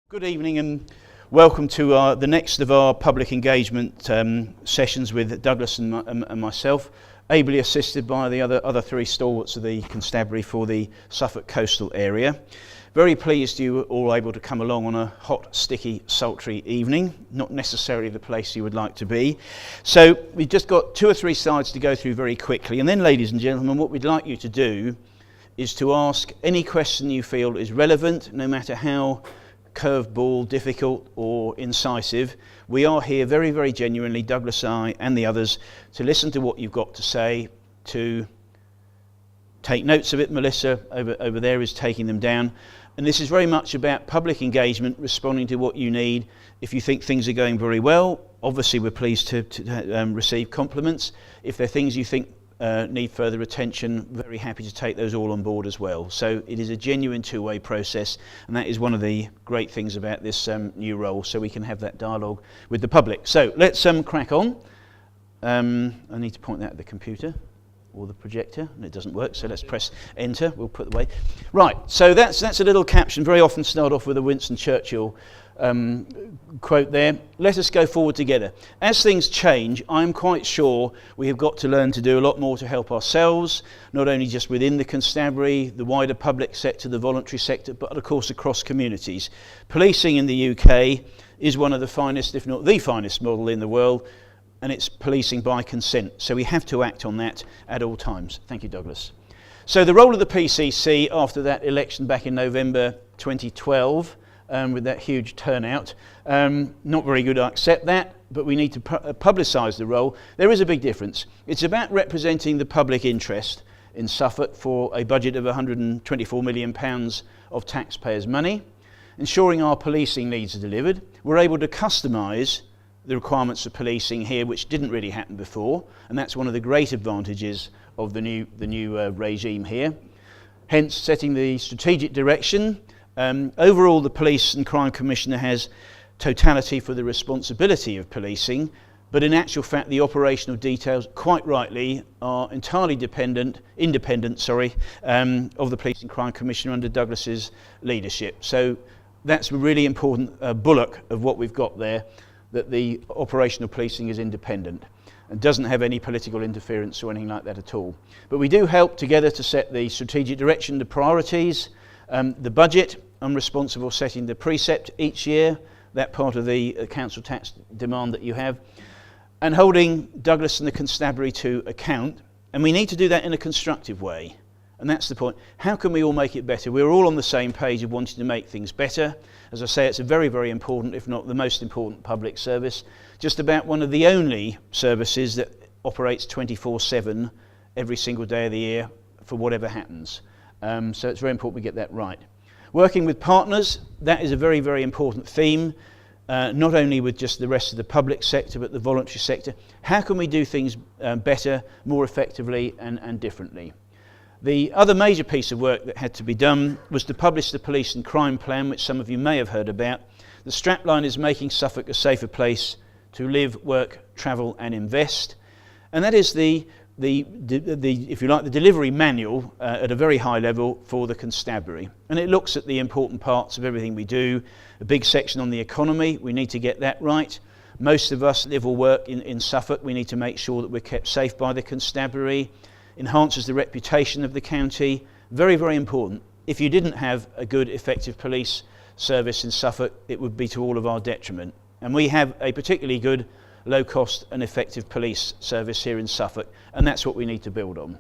Good evening and welcome to the next of our public engagement sessions with Douglas and myself, ably assisted by the other three stalwarts of the constabulary for the Suffolk coastal area. Very pleased you were all able to come along on a hot, sticky, sultry evening, not necessarily the place you would like to be. So we've just got 2 or 3 slides to go through very quickly, and then, ladies and gentlemen, what we'd like you to do is to ask any question you feel is relevant, no matter how curveball, difficult or incisive. We are here very, very genuinely, Douglas, I and the others, to listen to what you've got to say, to take notes of it. Melissa over there is taking them down. And this is very much about public engagement, responding to what you need. If you think things are going very well, obviously we're pleased to receive compliments. If there are things you think need further attention, very happy to take those all on board as well. So it is a genuine two-way process, and that is one of the great things about this new role, so we can have that dialogue with the public. So let's crack on. I need to point that at the computer or the projector, and it doesn't work, so let's press enter. We'll put the way. Right, so that's a little caption. Very often start off with a Winston Churchill quote there. Let us go forward together. As things change, I'm quite sure we have got to learn to do a lot more to help ourselves, not only just within the constabulary, the wider public sector, the voluntary sector, but of course across communities. Policing in the UK is one of the finest, if not the finest model in the world, and it's policing by consent. So we have to act on that at all times. Thank you, Douglas. So the role of the PCC after that election back in November 2012, with that huge turnout. Not very good, I accept that, but we need to publicise the role. There is a big difference. It's about representing the public interest in Suffolk for a budget of £124 million of taxpayers' money, ensuring our policing needs are delivered. We're able to customise the requirements of policing here, which didn't really happen before, and that's one of the great advantages of the new regime here. Hence, setting the strategic direction. Overall, the Police and Crime Commissioner has totality for the responsibility of policing, but in actual fact the operational details, quite rightly, are entirely independent of the Police and Crime Commissioner under Douglas's leadership. So that's a really important bullock of what we've got there, that the operational policing is independent and doesn't have any political interference or anything like that at all. But we do help together to set the strategic direction, the priorities, the budget. I'm responsible for setting the precept each year, that part of the council tax demand that you have, and holding Douglas and the constabulary to account. And we need to do that in a constructive way. And that's the point. How can we all make it better? We're all on the same page of wanting to make things better. As I say, it's a very, very important, if not the most important, public service. Just about one of the only services that operates 24/7 every single day of the year for whatever happens. So it's very important we get that right. Working with partners, that is a very, very important theme, not only with just the rest of the public sector, but the voluntary sector. How can we do things better, more effectively and differently? The other major piece of work that had to be done was to publish the Police and Crime Plan, which some of you may have heard about. The strapline is making Suffolk a safer place to live, work, travel and invest. And that is the if you like, the delivery manual at a very high level for the constabulary. And it looks at the important parts of everything we do. A big section on the economy, we need to get that right. Most of us live or work in Suffolk. We need to make sure that we're kept safe by the constabulary. Enhances the reputation of the county. Very, very important. If you didn't have a good, effective police service in Suffolk, it would be to all of our detriment. And we have a particularly good, low-cost and effective police service here in Suffolk, and that's what we need to build on.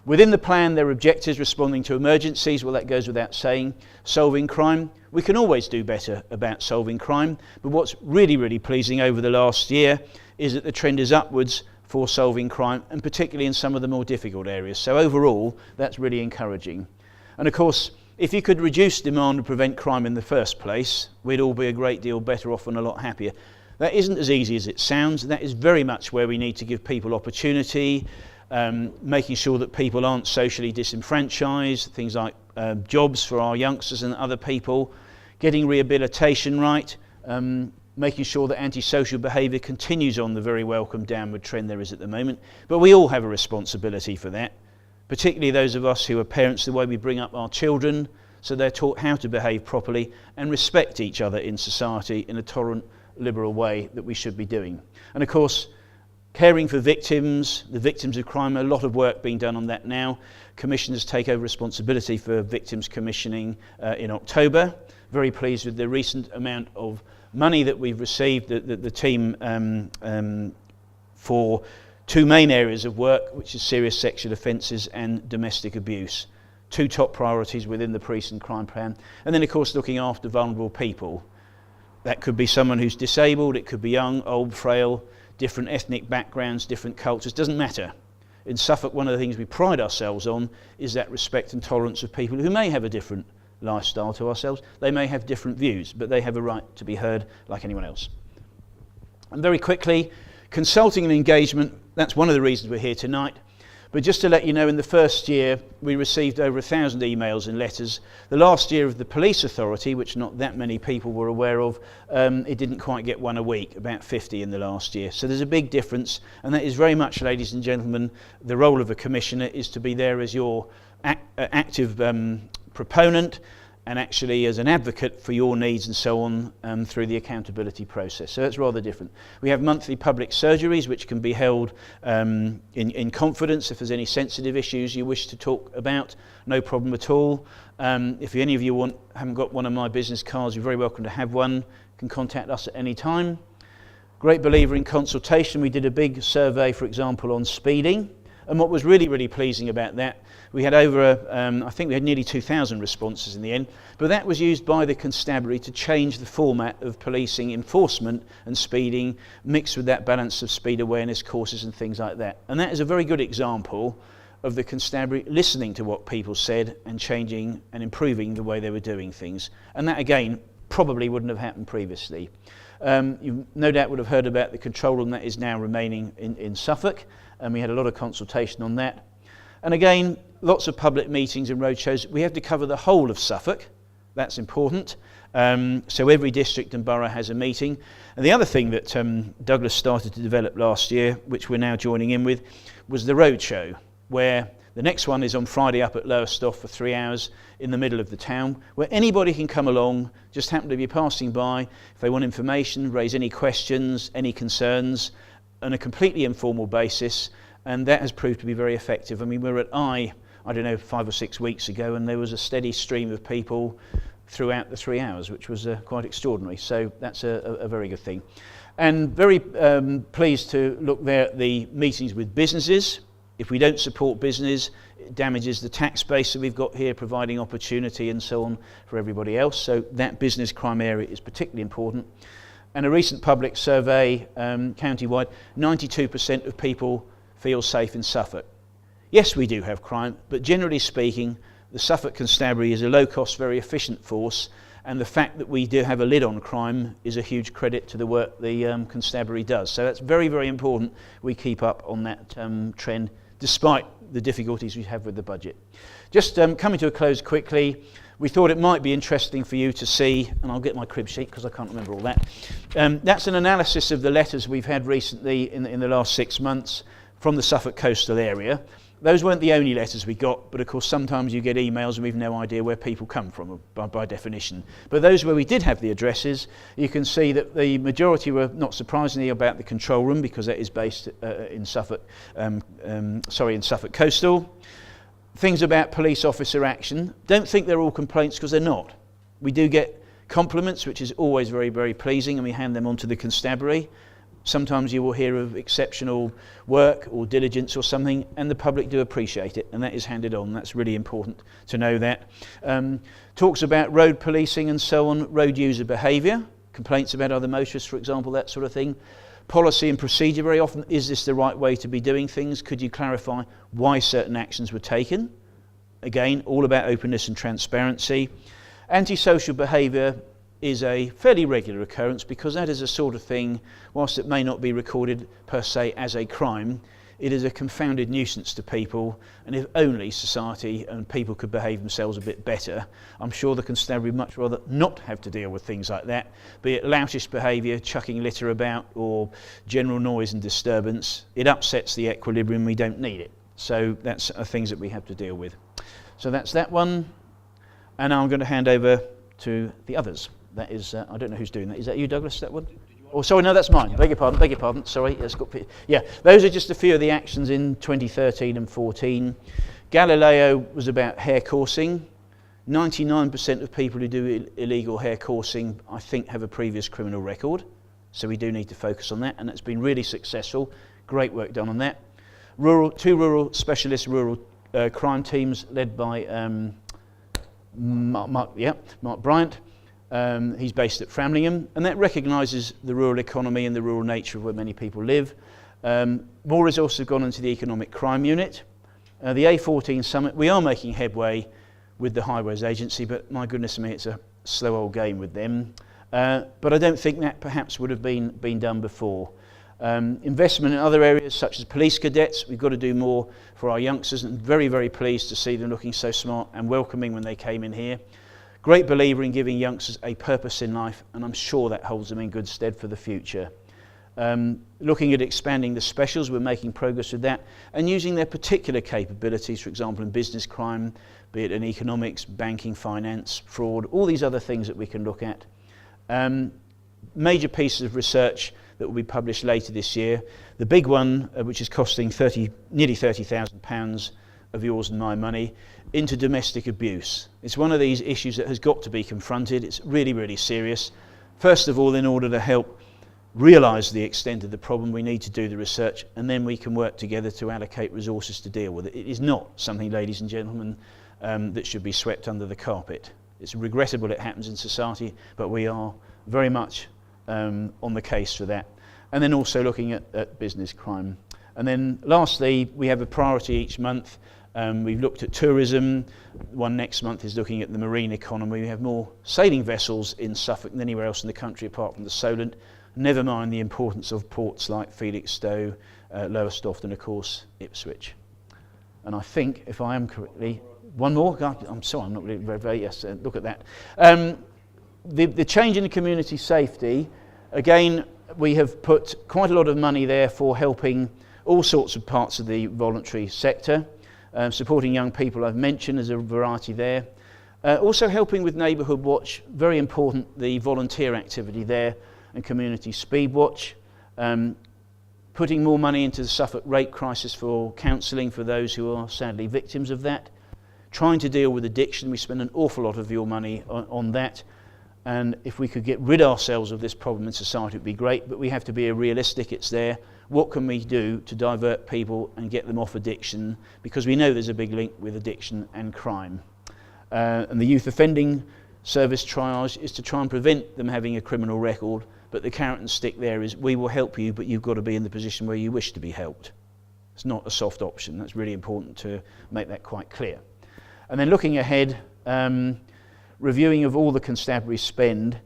Within the plan, there are objectives: responding to emergencies, well, that goes without saying. Solving crime, we can always do better about solving crime, but what's really, really pleasing over the last year is that the trend is upwards for solving crime, and particularly in some of the more difficult areas. So overall, that's really encouraging. And of course, if you could reduce demand and prevent crime in the first place, we'd all be a great deal better off and a lot happier. That isn't as easy as it sounds. That is very much where we need to give people opportunity, making sure that people aren't socially disenfranchised, things like jobs for our youngsters and other people, getting rehabilitation right, making sure that antisocial behaviour continues on the very welcome downward trend there is at the moment. But we all have a responsibility for that, particularly those of us who are parents, the way we bring up our children, so they're taught how to behave properly and respect each other in society in a tolerant, liberal way that we should be doing. And of course, caring for victims, the victims of crime, a lot of work being done on that now. Commissioners take over responsibility for victims commissioning in October. Very pleased with the recent amount of money that we've received, the team for two main areas of work, which is serious sexual offences and domestic abuse. Two top priorities within the Police and Crime Plan. And then of course looking after vulnerable people. That could be someone who's disabled, it could be young, old, frail, different ethnic backgrounds, different cultures, doesn't matter. In Suffolk, one of the things we pride ourselves on is that respect and tolerance of people who may have a different lifestyle to ourselves. They may have different views, but they have a right to be heard like anyone else. And very quickly, consulting and engagement, that's one of the reasons we're here tonight. But just to let you know, in the first year, we received over 1,000 emails and letters. The last year of the Police Authority, which not that many people were aware of, it didn't quite get one a week, about 50 in the last year. So there's a big difference, and that is very much, ladies and gentlemen, the role of a commissioner is to be there as your active proponent, and actually as an advocate for your needs and so on through the accountability process. So that's rather different. We have monthly public surgeries which can be held in confidence. If there's any sensitive issues you wish to talk about, no problem at all. If any of you haven't got one of my business cards, you're very welcome to have one. You can contact us at any time. Great believer in consultation. We did a big survey, for example, on speeding. And what was really, really pleasing about that, we had I think we had nearly 2,000 responses in the end, but that was used by the constabulary to change the format of policing enforcement and speeding, mixed with that balance of speed awareness courses and things like that. And that is a very good example of the constabulary listening to what people said and changing and improving the way they were doing things. And that, again, probably wouldn't have happened previously. You no doubt would have heard about the control room that is now remaining in Suffolk, and we had a lot of consultation on that. And again, lots of public meetings and roadshows. We have to cover the whole of Suffolk. That's important. So every district and borough has a meeting. And the other thing that Douglas started to develop last year, which we're now joining in with, was the roadshow, where the next one is on Friday up at Lowestoft for 3 hours in the middle of the town, where anybody can come along, just happen to be passing by, if they want information, raise any questions, any concerns, on a completely informal basis, and that has proved to be very effective. I mean, we were at I don't know, 5 or 6 weeks ago, and there was a steady stream of people throughout the 3 hours, which was quite extraordinary. So that's a very good thing. And very pleased to look there at the meetings with businesses. If we don't support business, it damages the tax base that we've got here, providing opportunity and so on for everybody else. So that business crime area is particularly important. And a recent public survey, county-wide, 92% of people feel safe in Suffolk. Yes, we do have crime, but generally speaking, the Suffolk Constabulary is a low-cost, very efficient force, and the fact that we do have a lid on crime is a huge credit to the work the Constabulary does. So that's very, very important we keep up on that trend, despite the difficulties we have with the budget. Just coming to a close quickly, we thought it might be interesting for you to see, and I'll get my crib sheet because I can't remember all that. That's an analysis of the letters we've had recently in the last 6 months from the Suffolk coastal area. Those weren't the only letters we got, but of course sometimes you get emails and we've no idea where people come from by definition. But those where we did have the addresses, you can see that the majority were, not surprisingly, about the control room, because that is based in Suffolk, in Suffolk coastal. Things about police officer action. Don't think they're all complaints, because they're not. We do get compliments, which is always very, very pleasing, and we hand them on to the constabulary. Sometimes you will hear of exceptional work or diligence or something, and the public do appreciate it, and that is handed on. That's really important to know that. Talks about road policing and so on, road user behaviour, complaints about other motorists, for example, that sort of thing. Policy and procedure very often. Is this the right way to be doing things? Could you clarify why certain actions were taken? Again, all about openness and transparency. Antisocial behaviour is a fairly regular occurrence, because that is a sort of thing, whilst it may not be recorded per se as a crime, it is a confounded nuisance to people, and if only society and people could behave themselves a bit better, I'm sure the constabulary would much rather not have to deal with things like that, be it loutish behaviour, chucking litter about, or general noise and disturbance. It upsets the equilibrium, we don't need it. So that's things that we have to deal with. So that's that one. And now I'm going to hand over to the others. That is, I don't know who's doing that. Is that you, Douglas, that one? Oh, sorry, no, that's mine. Beg your pardon. Sorry, yeah, those are just a few of the actions in 2013 and 14. Galileo was about hair coursing. 99% of people who do illegal hair coursing, I think, have a previous criminal record. So we do need to focus on that, and it's been really successful. Great work done on that. Two rural specialist crime teams led by Mark Bryant. He's based at Framlingham, and that recognises the rural economy and the rural nature of where many people live. More resources have gone into the economic crime unit. The A14 summit, we are making headway with the Highways Agency, but my goodness me, it's a slow old game with them. But I don't think that perhaps would have been done before. Investment in other areas such as police cadets, we've got to do more for our youngsters, and very, very pleased to see them looking so smart and welcoming when they came in here. Great believer in giving youngsters a purpose in life, and I'm sure that holds them in good stead for the future. Looking at expanding the specials, we're making progress with that, and using their particular capabilities, for example in business crime, be it in economics, banking, finance, fraud, all these other things that we can look at. Major pieces of research that will be published later this year. The big one, which is costing nearly £30,000 of yours and my money, into domestic abuse. It's one of these issues that has got to be confronted. It's really, really serious. First of all, in order to help realise the extent of the problem, we need to do the research, and then we can work together to allocate resources to deal with it. It is not something, ladies and gentlemen, that should be swept under the carpet. It's regrettable it happens in society, but we are very much on the case for that. And then also looking at business crime. And then lastly, we have a priority each month. We've looked at tourism. One next month is looking at the marine economy. We have more sailing vessels in Suffolk than anywhere else in the country apart from the Solent. Never mind the importance of ports like Felixstowe, Lowestoft, and of course Ipswich. And I think, if I am correctly, one more? God, I'm sorry, I'm not really very yes, look at that. The change in the community safety, again, we have put quite a lot of money there for helping all sorts of parts of the voluntary sector. Supporting young people, I've mentioned, there's a variety there. Also helping with Neighbourhood Watch, very important, the volunteer activity there, and Community Speed Watch. Putting more money into the Suffolk rape crisis for counselling for those who are sadly victims of that. Trying to deal with addiction, we spend an awful lot of your money on that. And if we could get rid ourselves of this problem in society, it would be great, but we have to be realistic, it's there. What can we do to divert people and get them off addiction? Because we know there's a big link with addiction and crime. And the youth offending service triage is to try and prevent them having a criminal record, but the carrot and stick there is we will help you, but you've got to be in the position where you wish to be helped. It's not a soft option. That's really important to make that quite clear. And then looking ahead, reviewing of all the constabulary spend,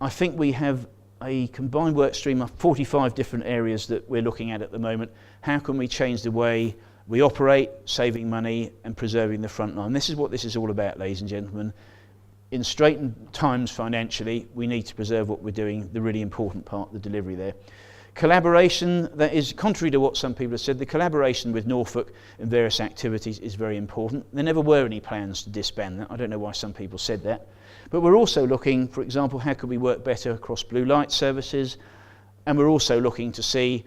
I think we have a combined work stream of 45 different areas that we're looking at the moment. How can we change the way we operate, saving money and preserving the front line? This is what this is all about, ladies and gentlemen. In straitened times financially, we need to preserve what we're doing, the really important part, the delivery there. Collaboration, that is contrary to what some people have said, the collaboration with Norfolk in various activities is very important. There never were any plans to disband that. I don't know why some people said that. But we're also looking, for example, how could we work better across blue light services? And we're also looking to see,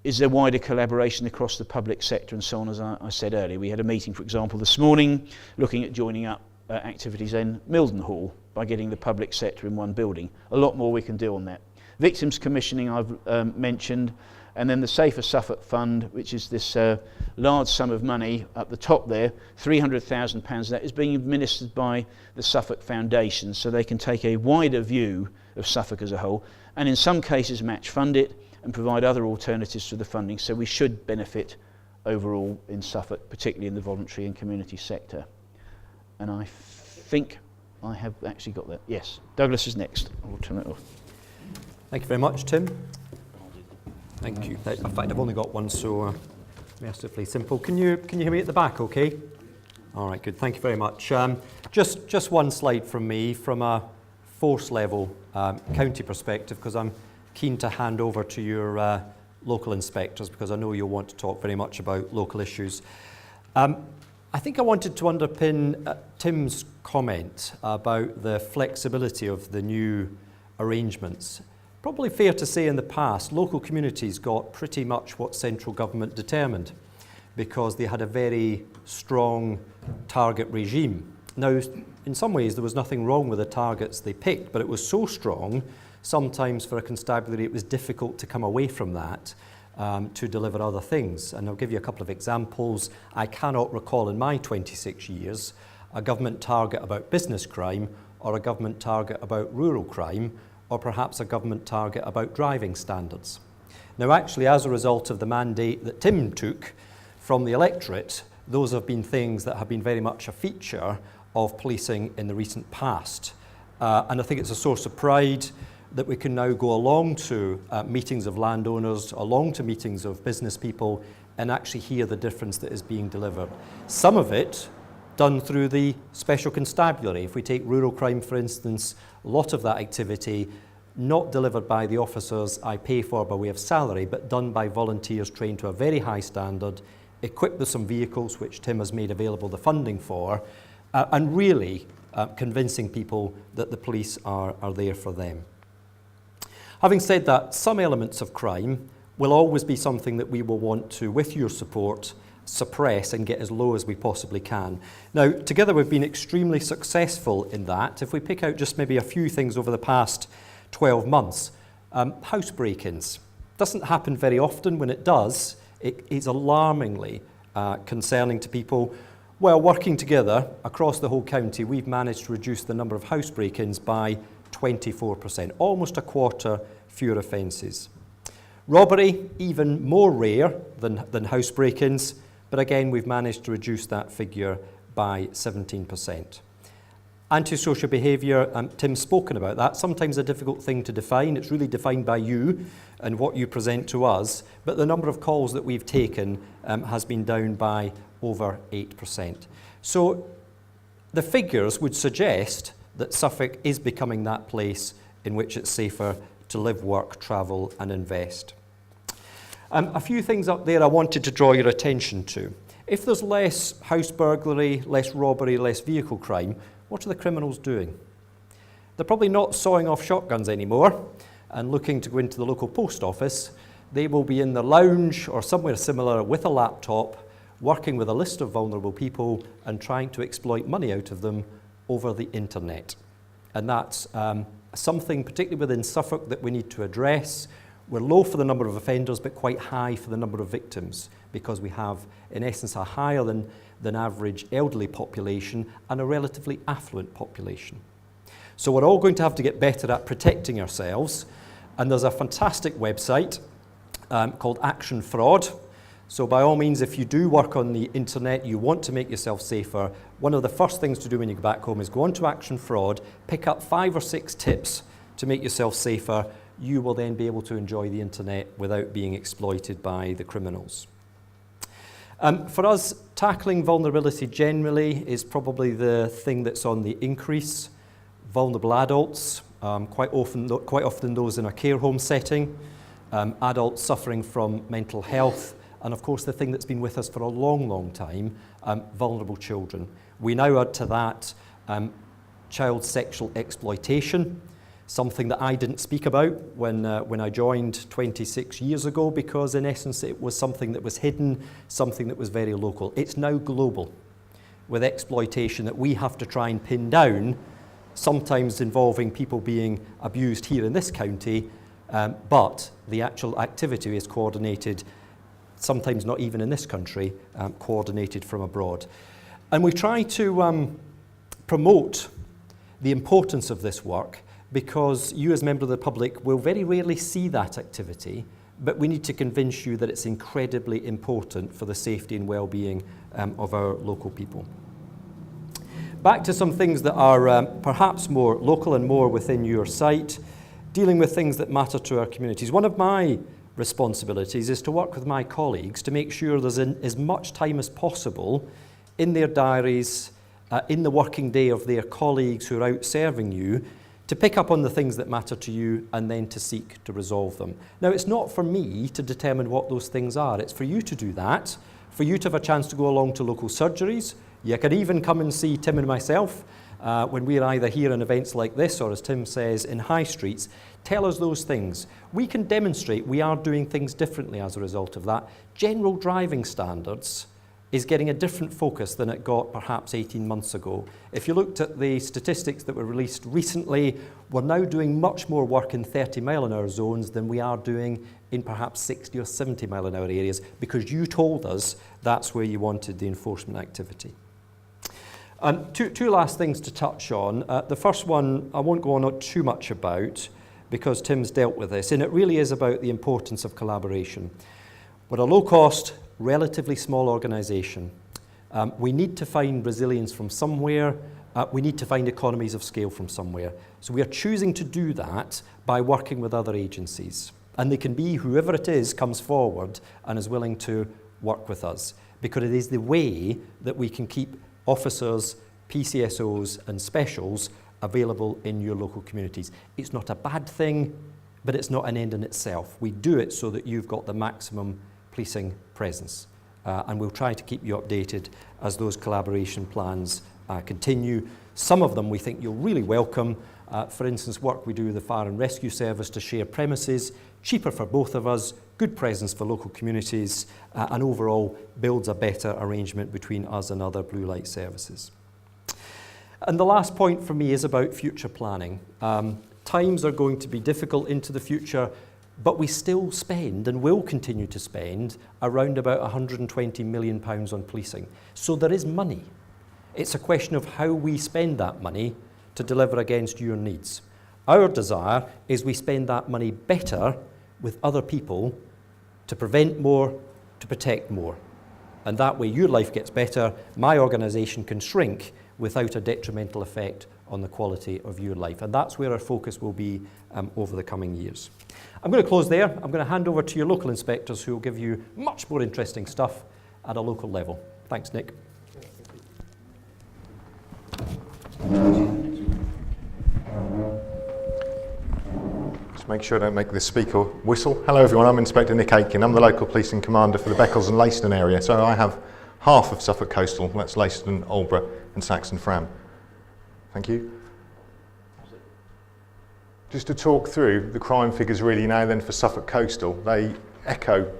is there wider collaboration across the public sector and so on, as I said earlier. We had a meeting, for example, this morning, looking at joining up activities in Mildenhall by getting the public sector in one building. A lot more we can do on that. Victims commissioning I've mentioned, and then the Safer Suffolk Fund, which is this large sum of money at the top there, £300,000 of that is being administered by the Suffolk Foundation, so they can take a wider view of Suffolk as a whole, and in some cases match fund it and provide other alternatives to the funding, so we should benefit overall in Suffolk, particularly in the voluntary and community sector. And I think I have actually got that. Yes, Douglas is next. I'll turn it off. Thank you very much, Tim. Thank you. In fact, I've only got one, so mercifully simple. Can you hear me at the back okay? All right, good. Thank you very much. Just one slide from me from a force level county perspective, because I'm keen to hand over to your local inspectors, because I know you'll want to talk very much about local issues. I think I wanted to underpin Tim's comment about the flexibility of the new arrangements. Probably fair to say in the past, local communities got pretty much what central government determined because they had a very strong target regime. Now, in some ways, there was nothing wrong with the targets they picked, but it was so strong, sometimes for a constabulary, it was difficult to come away from that to deliver other things. And I'll give you a couple of examples. I cannot recall in my 26 years a government target about business crime or a government target about rural crime or perhaps a government target about driving standards. Now, actually, as a result of the mandate that Tim took from the electorate, those have been things that have been very much a feature of policing in the recent past. And I think it's a source of pride that we can now go along to meetings of landowners, along to meetings of business people, and actually hear the difference that is being delivered. Some of it done through the special constabulary. If we take rural crime, for instance, a lot of that activity not delivered by the officers I pay for by way of salary, but done by volunteers trained to a very high standard, equipped with some vehicles which Tim has made available the funding for, and really convincing people that the police are there for them. Having said that, some elements of crime will always be something that we will want to, with your support, suppress and get as low as we possibly can. Now, together we've been extremely successful in that. If we pick out just maybe a few things over the past 12 months, house break-ins. Doesn't happen very often. When it does, it is alarmingly concerning to people. Well, working together across the whole county, we've managed to reduce the number of house break-ins by 24%, almost a quarter fewer offences. Robbery, even more rare than house break-ins, but again, we've managed to reduce that figure by 17%. Antisocial behaviour, Tim's spoken about that, sometimes a difficult thing to define. It's really defined by you and what you present to us, but the number of calls that we've taken has been down by over 8%. So the figures would suggest that Suffolk is becoming that place in which it's safer to live, work, travel and invest. A few things up there I wanted to draw your attention to. If there's less house burglary, less robbery, less vehicle crime, what are the criminals doing? They're probably not sawing off shotguns anymore and looking to go into the local post office. They will be in the lounge or somewhere similar with a laptop, working with a list of vulnerable people and trying to exploit money out of them over the internet. And that's something, particularly within Suffolk, that we need to address. We're low for the number of offenders, but quite high for the number of victims, because we have, in essence, a higher than average elderly population and a relatively affluent population. So we're all going to have to get better at protecting ourselves. And there's a fantastic website called Action Fraud. So by all means, if you do work on the internet, you want to make yourself safer, one of the first things to do when you go back home is go on to Action Fraud, pick up 5 or 6 tips to make yourself safer. You will then be able to enjoy the internet without being exploited by the criminals. For us, tackling vulnerability generally is probably the thing that's on the increase. Vulnerable adults, quite often those in a care home setting, adults suffering from mental health, and of course the thing that's been with us for a long, long time, vulnerable children. We now add to that child sexual exploitation, something that I didn't speak about when I joined 26 years ago, because in essence it was something that was hidden, something that was very local. It's now global, with exploitation that we have to try and pin down, sometimes involving people being abused here in this county, but the actual activity is coordinated, sometimes not even in this country, coordinated from abroad. And we try to promote the importance of this work, because you as members of the public will very rarely see that activity, but we need to convince you that it's incredibly important for the safety and well-being of our local people. Back to some things that are perhaps more local and more within your sight, dealing with things that matter to our communities. One of my responsibilities is to work with my colleagues to make sure there's as much time as possible in their diaries, in the working day of their colleagues who are out serving you, to pick up on the things that matter to you and then to seek to resolve them. Now, it's not for me to determine what those things are. It's for you to do that for you to have a chance to go along to local surgeries. You can even come and see Tim and myself when we're either here in events like this or, as Tim says, in high streets. Tell us those things. We can demonstrate we are doing things differently as a result of that. General driving standards is getting a different focus than it got perhaps 18 months ago. If you looked at the statistics that were released recently, we're now doing much more work in 30 mile an hour zones than we are doing in perhaps 60 or 70 mile an hour areas, because you told us that's where you wanted the enforcement activity. Two last things to touch on. The first one I won't go on too much about because Tim's dealt with this, and it really is about the importance of collaboration. We're a low-cost, relatively small organisation. We need to find resilience from somewhere. We need to find economies of scale from somewhere. So we are choosing to do that by working with other agencies. And they can be whoever it is comes forward and is willing to work with us, because it is the way that we can keep officers, PCSOs and specials available in your local communities. It's not a bad thing, but it's not an end in itself. We do it so that you've got the maximum policing presence. And we'll try to keep you updated as those collaboration plans continue. Some of them we think you'll really welcome. For instance, work we do with the Fire and Rescue Service to share premises, cheaper for both of us, good presence for local communities, and overall builds a better arrangement between us and other blue light services. And the last point for me is about future planning. Times are going to be difficult into the future, but we still spend and will continue to spend around about £120 million on policing. So there is money. It's a question of how we spend that money to deliver against your needs. Our desire is we spend that money better with other people to prevent more, to protect more. And that way your life gets better, my organisation can shrink without a detrimental effect on the quality of your life. And that's where our focus will be over the coming years. I'm going to close there. I'm going to hand over to your local inspectors who will give you much more interesting stuff at a local level. Thanks, Nick. Just make sure I don't make the speaker whistle. Hello everyone, I'm Inspector Nick Aiken. I'm the local policing commander for the Beccles and Leiston area. So I have half of Suffolk Coastal, that's Leiston, Aldeburgh and Saxmundham. Thank you. Just to talk through the crime figures really now then for Suffolk Coastal, they echo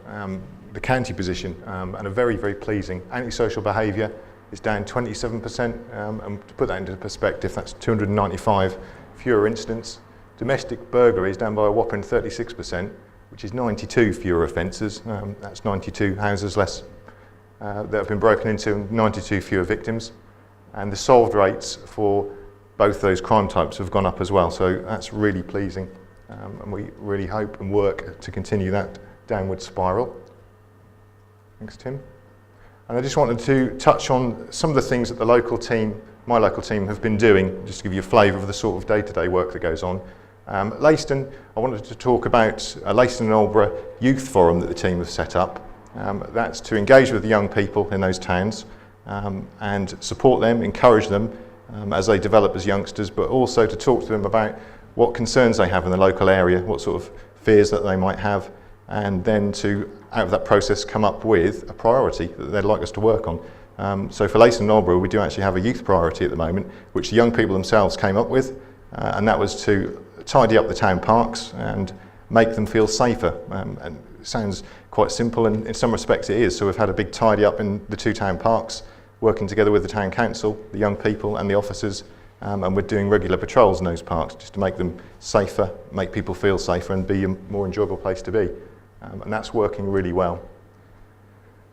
the county position and are very, very pleasing. Antisocial behaviour is down 27%, and to put that into perspective, that's 295 fewer incidents. Domestic burglary is down by a whopping 36%, which is 92 fewer offences. That's 92 houses less that have been broken into, and 92 fewer victims. And the solved rates for both those crime types have gone up as well, so that's really pleasing. And we really hope and work to continue that downward spiral. Thanks, Tim. And I just wanted to touch on some of the things that the local team, my local team, have been doing, just to give you a flavour of the sort of day-to-day work that goes on. Leiston, I wanted to talk about a Leiston and Aldeburgh youth forum that the team have set up. That's to engage with the young people in those towns and support them, encourage them as they develop as youngsters, but also to talk to them about what concerns they have in the local area, what sort of fears that they might have, and then to, out of that process, come up with a priority that they'd like us to work on. So for Leiston and Aldeburgh, we do actually have a youth priority at the moment, which the young people themselves came up with, and that was to tidy up the town parks and make them feel safer. And it sounds quite simple, and in some respects it is. So we've had a big tidy up in the two town parks, working together with the town council, the young people and the officers, and we're doing regular patrols in those parks just to make them safer, make people feel safer and be a more enjoyable place to be. And that's working really well.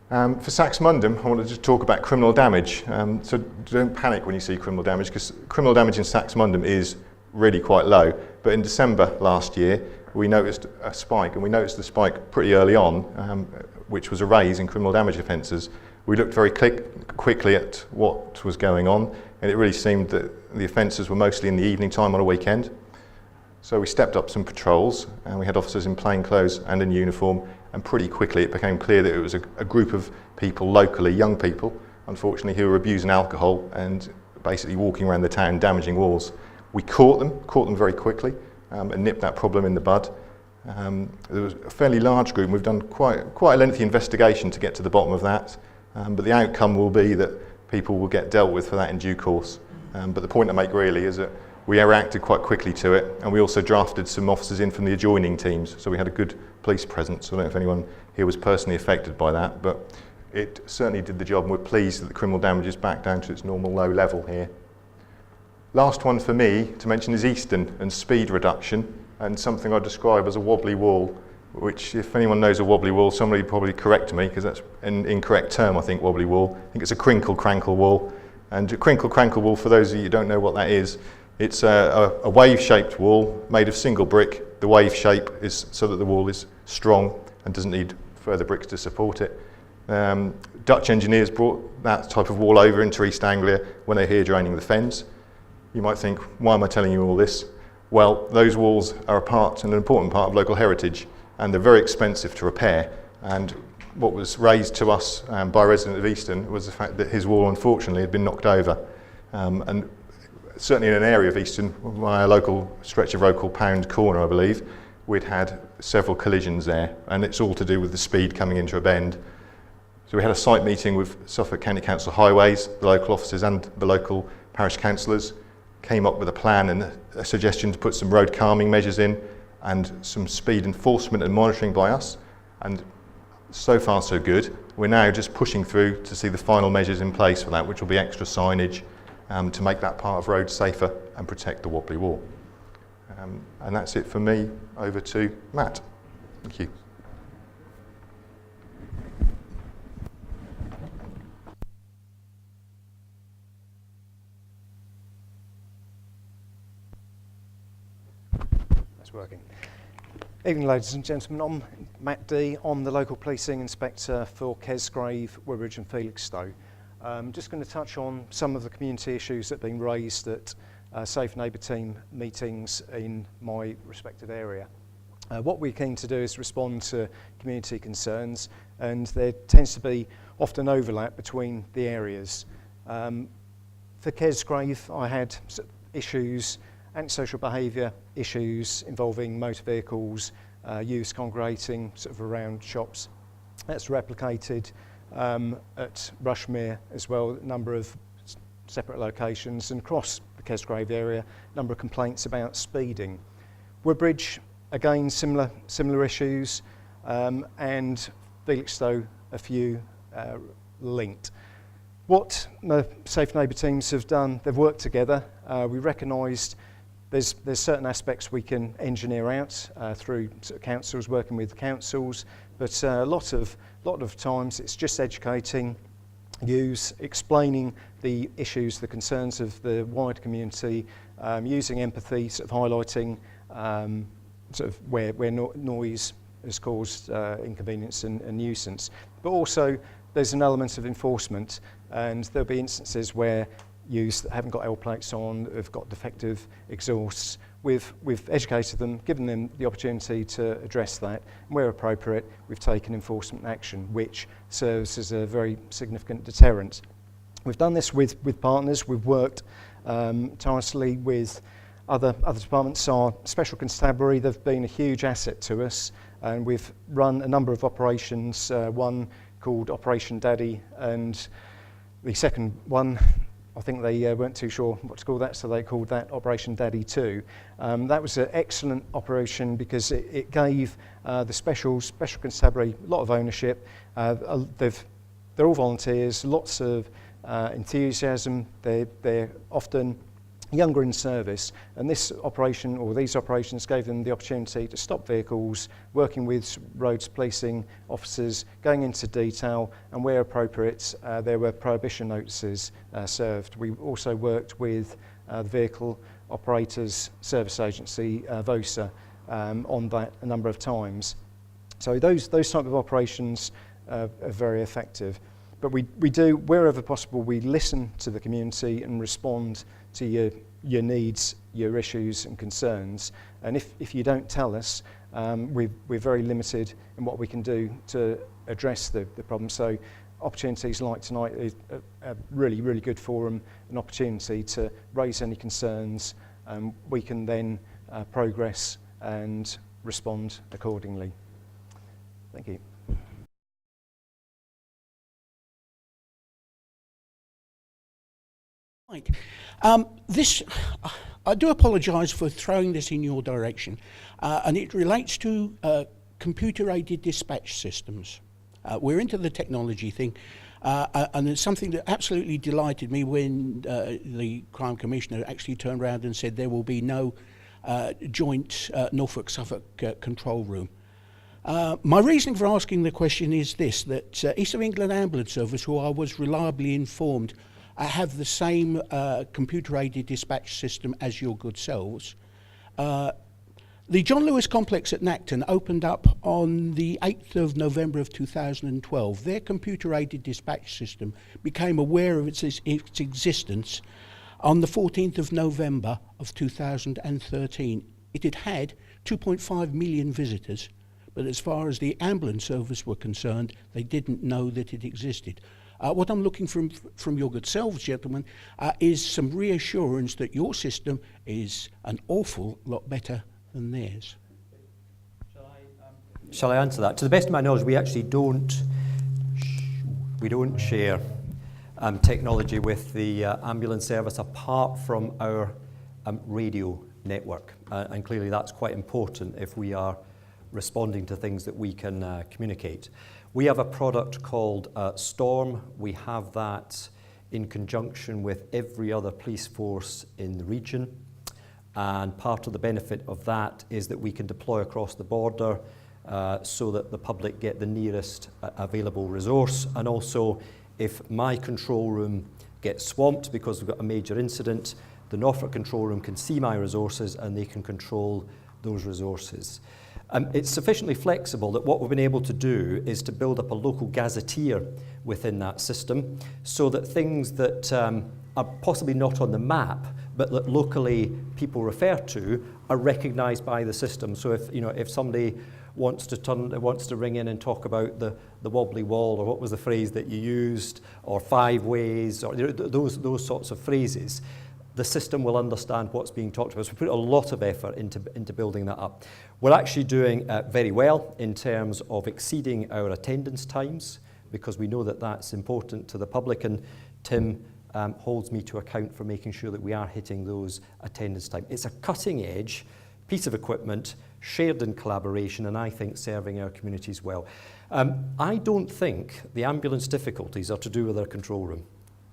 For Saxmundham, I wanted to talk about criminal damage. So don't panic when you see criminal damage, because criminal damage in Saxmundham is really quite low. But in December last year, we noticed a spike, and we noticed the spike pretty early on, which was a raise in criminal damage offences. We looked very quickly at what was going on, and it really seemed that the offences were mostly in the evening time on a weekend. So we stepped up some patrols, and we had officers in plain clothes and in uniform, and pretty quickly it became clear that it was a group of people locally, young people, unfortunately, who were abusing alcohol and basically walking around the town damaging walls. We caught them very quickly, and nipped that problem in the bud. There was a fairly large group, and we've done quite a lengthy investigation to get to the bottom of that. but the outcome will be that people will get dealt with for that in due course. But the point I make really is that we reacted quite quickly to it, and we also drafted some officers in from the adjoining teams, so we had a good police presence. I don't know if anyone here was personally affected by that, but it certainly did the job, and we're pleased that the criminal damage is back down to its normal low level here. Last one for me to mention is Easton and speed reduction, and something I describe as a wobbly wall, which, if anyone knows a wobbly wall, somebody probably correct me, because that's an incorrect term, I think, wobbly wall. I think it's a crinkle-crankle wall. And a crinkle-crankle wall, for those of you who don't know what that is, it's a wave-shaped wall made of single brick. The wave shape is so that the wall is strong and doesn't need further bricks to support it. Dutch engineers brought that type of wall over into East Anglia when they're here draining the Fens. You might think, why am I telling you all this? Well, those walls are an important part of local heritage, and they're very expensive to repair. And what was raised to us by a resident of Easton was the fact that his wall, unfortunately, had been knocked over. And certainly in an area of Easton, my local stretch of road called Pound Corner, I believe, we'd had several collisions there, and it's all to do with the speed coming into a bend. So we had a site meeting with Suffolk County Council Highways, the local officers and the local parish councillors, came up with a plan and a suggestion to put some road calming measures in and some speed enforcement and monitoring by us. And so far so good. We're now just pushing through to see the final measures in place for that, which will be extra signage to make that part of road safer and protect the wobbly wall. And that's it for me. Over to Matt. Thank you. That's working. Evening, ladies and gentlemen. I'm Matt D. I'm the local policing inspector for Kesgrave, Woodbridge and Felixstowe. I'm just going to touch on some of the community issues that have been raised at Safe Neighbour Team meetings in my respective area. What we're keen to do is respond to community concerns, and there tends to be often overlap between the areas. For Kesgrave, I had issues, antisocial behaviour issues involving motor vehicles, youths congregating sort of around shops. That's replicated at Rushmere as well, a number of separate locations, and across the Kesgrave area, a number of complaints about speeding. Woodbridge, again, similar issues, and Felixstowe, a few linked. What the Safe Neighbour teams have done, they've worked together. We recognised there's certain aspects we can engineer out through sort of councils, working with councils, but a lot of times it's just educating youths, explaining the issues, the concerns of the wider community, using empathy, sort of highlighting sort of where noise has caused inconvenience and nuisance. But also there's an element of enforcement, and there'll be instances where youths that haven't got L plates on, have got defective exhausts. We've educated them, given them the opportunity to address that, and where appropriate, we've taken enforcement action, which serves as a very significant deterrent. We've done this with partners. We've worked tirelessly with other departments. Our Special Constabulary, they've been a huge asset to us, and we've run a number of operations, one called Operation Daddy, and the second one, I think they weren't too sure what to call that, so they called that Operation Daddy 2. That was an excellent operation because it gave the Special Constabulary a lot of ownership. They're all volunteers, lots of enthusiasm. They're often younger in service, and this operation, or these operations, gave them the opportunity to stop vehicles, working with roads policing officers, going into detail, and where appropriate there were prohibition notices served. We also worked with the Vehicle Operators Service Agency, VOSA, on that a number of times. So those type of operations are very effective. But we do, wherever possible, we listen to the community and respond to your needs, your issues and concerns. And if you don't tell us, we're very limited in what we can do to address the problem. So opportunities like tonight is a really, really good forum, an opportunity to raise any concerns. We can then progress and respond accordingly. Thank you. Right. I do apologise for throwing this in your direction, and it relates to computer-aided dispatch systems. We're into the technology thing, and it's something that absolutely delighted me when the Crime Commissioner actually turned around and said there will be no joint Norfolk-Suffolk control room. My reason for asking the question is this, that East of England Ambulance Service, who I was reliably informed have the same computer-aided dispatch system as your good selves. The John Lewis complex at Nacton opened up on the 8th of November of 2012. Their computer-aided dispatch system became aware of its existence on the 14th of November of 2013. It had had 2.5 million visitors, but as far as the ambulance service were concerned, they didn't know that it existed. What I'm looking from your good selves, gentlemen, is some reassurance that your system is an awful lot better than theirs. Shall I answer that? To the best of my knowledge, we actually don't share technology with the ambulance service apart from our radio network, and clearly that's quite important if we are responding to things that we can communicate. We have a product called Storm. We have that in conjunction with every other police force in the region. And part of the benefit of that is that we can deploy across the border so that the public get the nearest available resource. And also, if my control room gets swamped because we've got a major incident, the Norfolk control room can see my resources and they can control those resources. It's sufficiently flexible that what we've been able to do is to build up a local gazetteer within that system so that things that are possibly not on the map but that locally people refer to are recognised by the system. So if somebody wants to ring in and talk about the wobbly wall, or what was the phrase that you used, or 5 ways, or those sorts of phrases, the system will understand what's being talked about. So we put a lot of effort into building that up. We're actually doing very well in terms of exceeding our attendance times, because we know that that's important to the public, and Tim holds me to account for making sure that we are hitting those attendance times. It's a cutting edge piece of equipment, shared in collaboration, and I think serving our communities well. I don't think the ambulance difficulties are to do with our control room.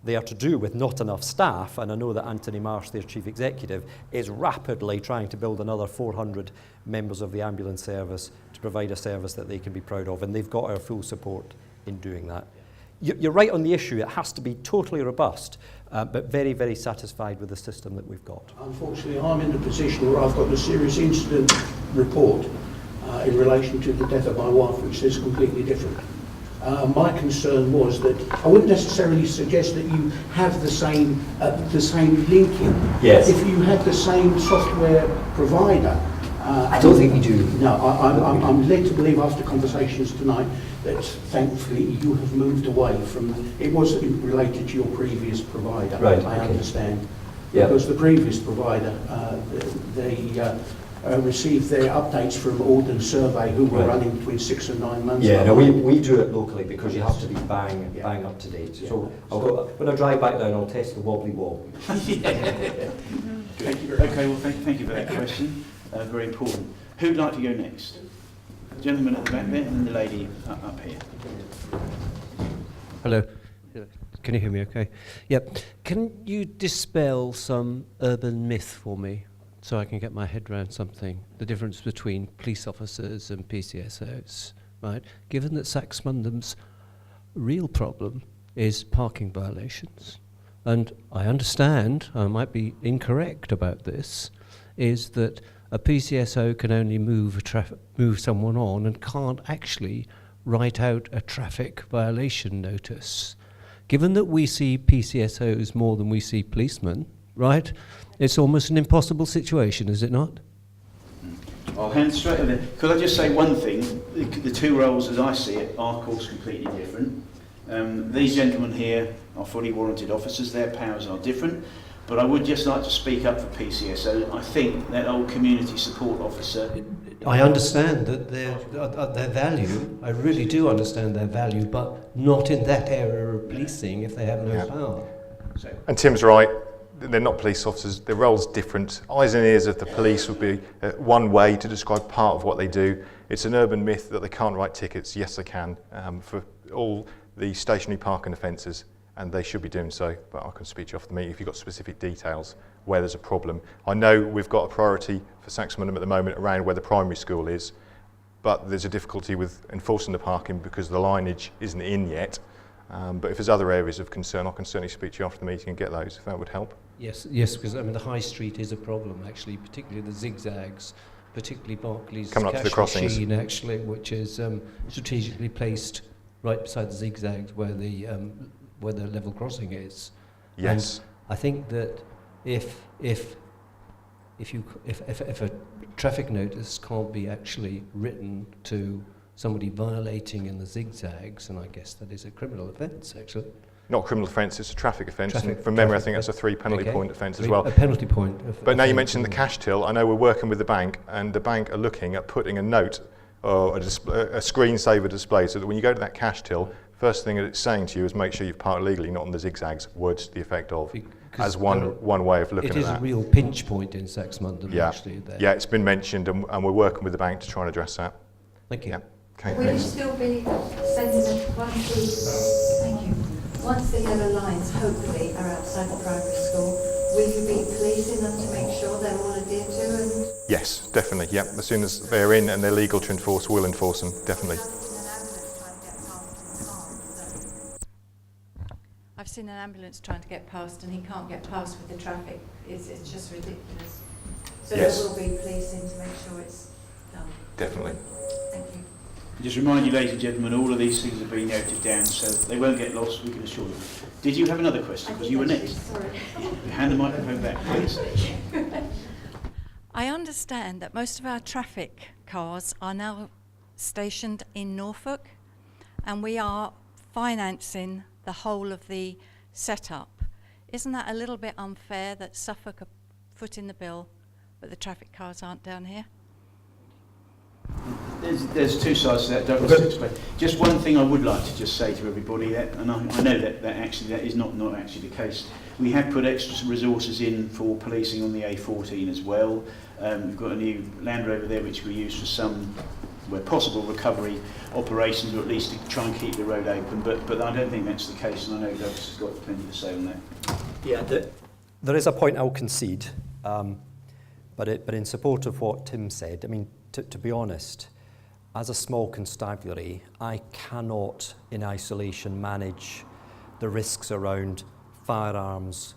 They are to do with not enough staff, and I know that Anthony Marsh, their Chief Executive, is rapidly trying to build another 400 members of the ambulance service to provide a service that they can be proud of, and they've got our full support in doing that. You're right on the issue, it has to be totally robust, but very, very satisfied with the system that we've got. Unfortunately, I'm in the position where I've got the serious incident report in relation to the death of my wife, which is completely different. My concern was that I wouldn't necessarily suggest that you have the same linking. Yes. If you had the same software provider. I don't think we do. No, I'm led to believe after conversations tonight that thankfully you have moved away from. It was related to your previous provider. Right. I understand. Yeah. Because the previous provider, they received their updates from Alden Survey, who were running between 6 and 9 months. Yeah, no, we do it locally because you have to be bang up to date. Yeah. So when I drive back down, I'll test the wobbly wall. Thank you. Okay, well, thank you for that question. Very important. Who'd like to go next? Gentleman at the back there, and then the lady up here. Hello. Can you hear me okay? Yep. Can you dispel some urban myth for me so I can get my head around something? The difference between police officers and PCSOs, right? Given that Saxmundham's real problem is parking violations, and I understand, I might be incorrect about this, is that a PCSO can only move someone on and can't actually write out a traffic violation notice. Given that we see PCSOs more than we see policemen, right, it's almost an impossible situation, is it not? I'll hand straight over there. Could I just say one thing? The two roles, as I see it, are of course completely different. These gentlemen here are fully warranted officers. Their powers are different. But I would just like to speak up for PCSO. I think that old community support officer... I understand that their value, I really do understand their value, but not in that area of policing if they have no power. And Tim's right. they're not police officers, their role's different. Eyes and ears of the police would be one way to describe part of what they do. It's an urban myth that they can't write tickets. Yes, they can, for all the stationary parking offences, and they should be doing so, but I can speak to you off the meeting if you've got specific details where there's a problem. I know we've got a priority for Saxmundham at the moment around where the primary school is, but there's a difficulty with enforcing the parking because the lineage isn't in yet. But if there's other areas of concern, I can certainly speak to you after the meeting and get those, if that would help. Yes, because I mean the high street is a problem actually, particularly the zigzags, particularly Barclays Coming up to the cash crossings. machine actually, which is strategically placed right beside the zigzags where the level crossing is. Yes. And I think that if a traffic notice can't be actually written to somebody violating in the zigzags, and I guess that is a criminal offence actually. Not a criminal offence, it's a traffic offence. And from memory, I think that's a 3 penalty point offence as well. A penalty point. But now you mentioned the cash till, I know we're working with the bank, and the bank are looking at putting a note or a screensaver display so that when you go to that cash till, first thing that it's saying to you is make sure you've parked legally, not on the zigzags, words to the effect of, as one way of looking at that. It is a real pinch point in Saxmundham actually. There. Yeah, it's been mentioned, and we're working with the bank to try and address that. Thank you. Yeah. Okay, Will you still be sending them once the yellow lines hopefully are outside the primary school, will you be policing them to make sure they're all adhered to? And yes, definitely, yeah. As soon as they're in and they're legal to enforce, we'll enforce them, definitely. I've seen an ambulance trying to get past and he can't get past with the traffic. It's just ridiculous. So Yes. there will be policing to make sure it's done. Definitely. Thank you. Just remind you, ladies and gentlemen, all of these things are being noted down, so they won't get lost, we can assure you. Did you have another question? Because you were next. Sorry. Hand the microphone back, please. I understand that most of our traffic cars are now stationed in Norfolk, and we are financing the whole of the setup. Isn't that a little bit unfair that Suffolk are footing the bill, but the traffic cars aren't down here? There's two sides to that, Douglas to explain. Just one thing I would like to just say to everybody, and I know that actually that is not actually the case. We have put extra resources in for policing on the A14 as well. We've got a new Land Rover there which we use for some, where possible, recovery operations, or at least to try and keep the road open. But I don't think that's the case, and I know Douglas has got plenty to say on that. Yeah, there is a point I'll concede, but in support of what Tim said, I mean, to be honest, as a small constabulary, I cannot in isolation manage the risks around firearms,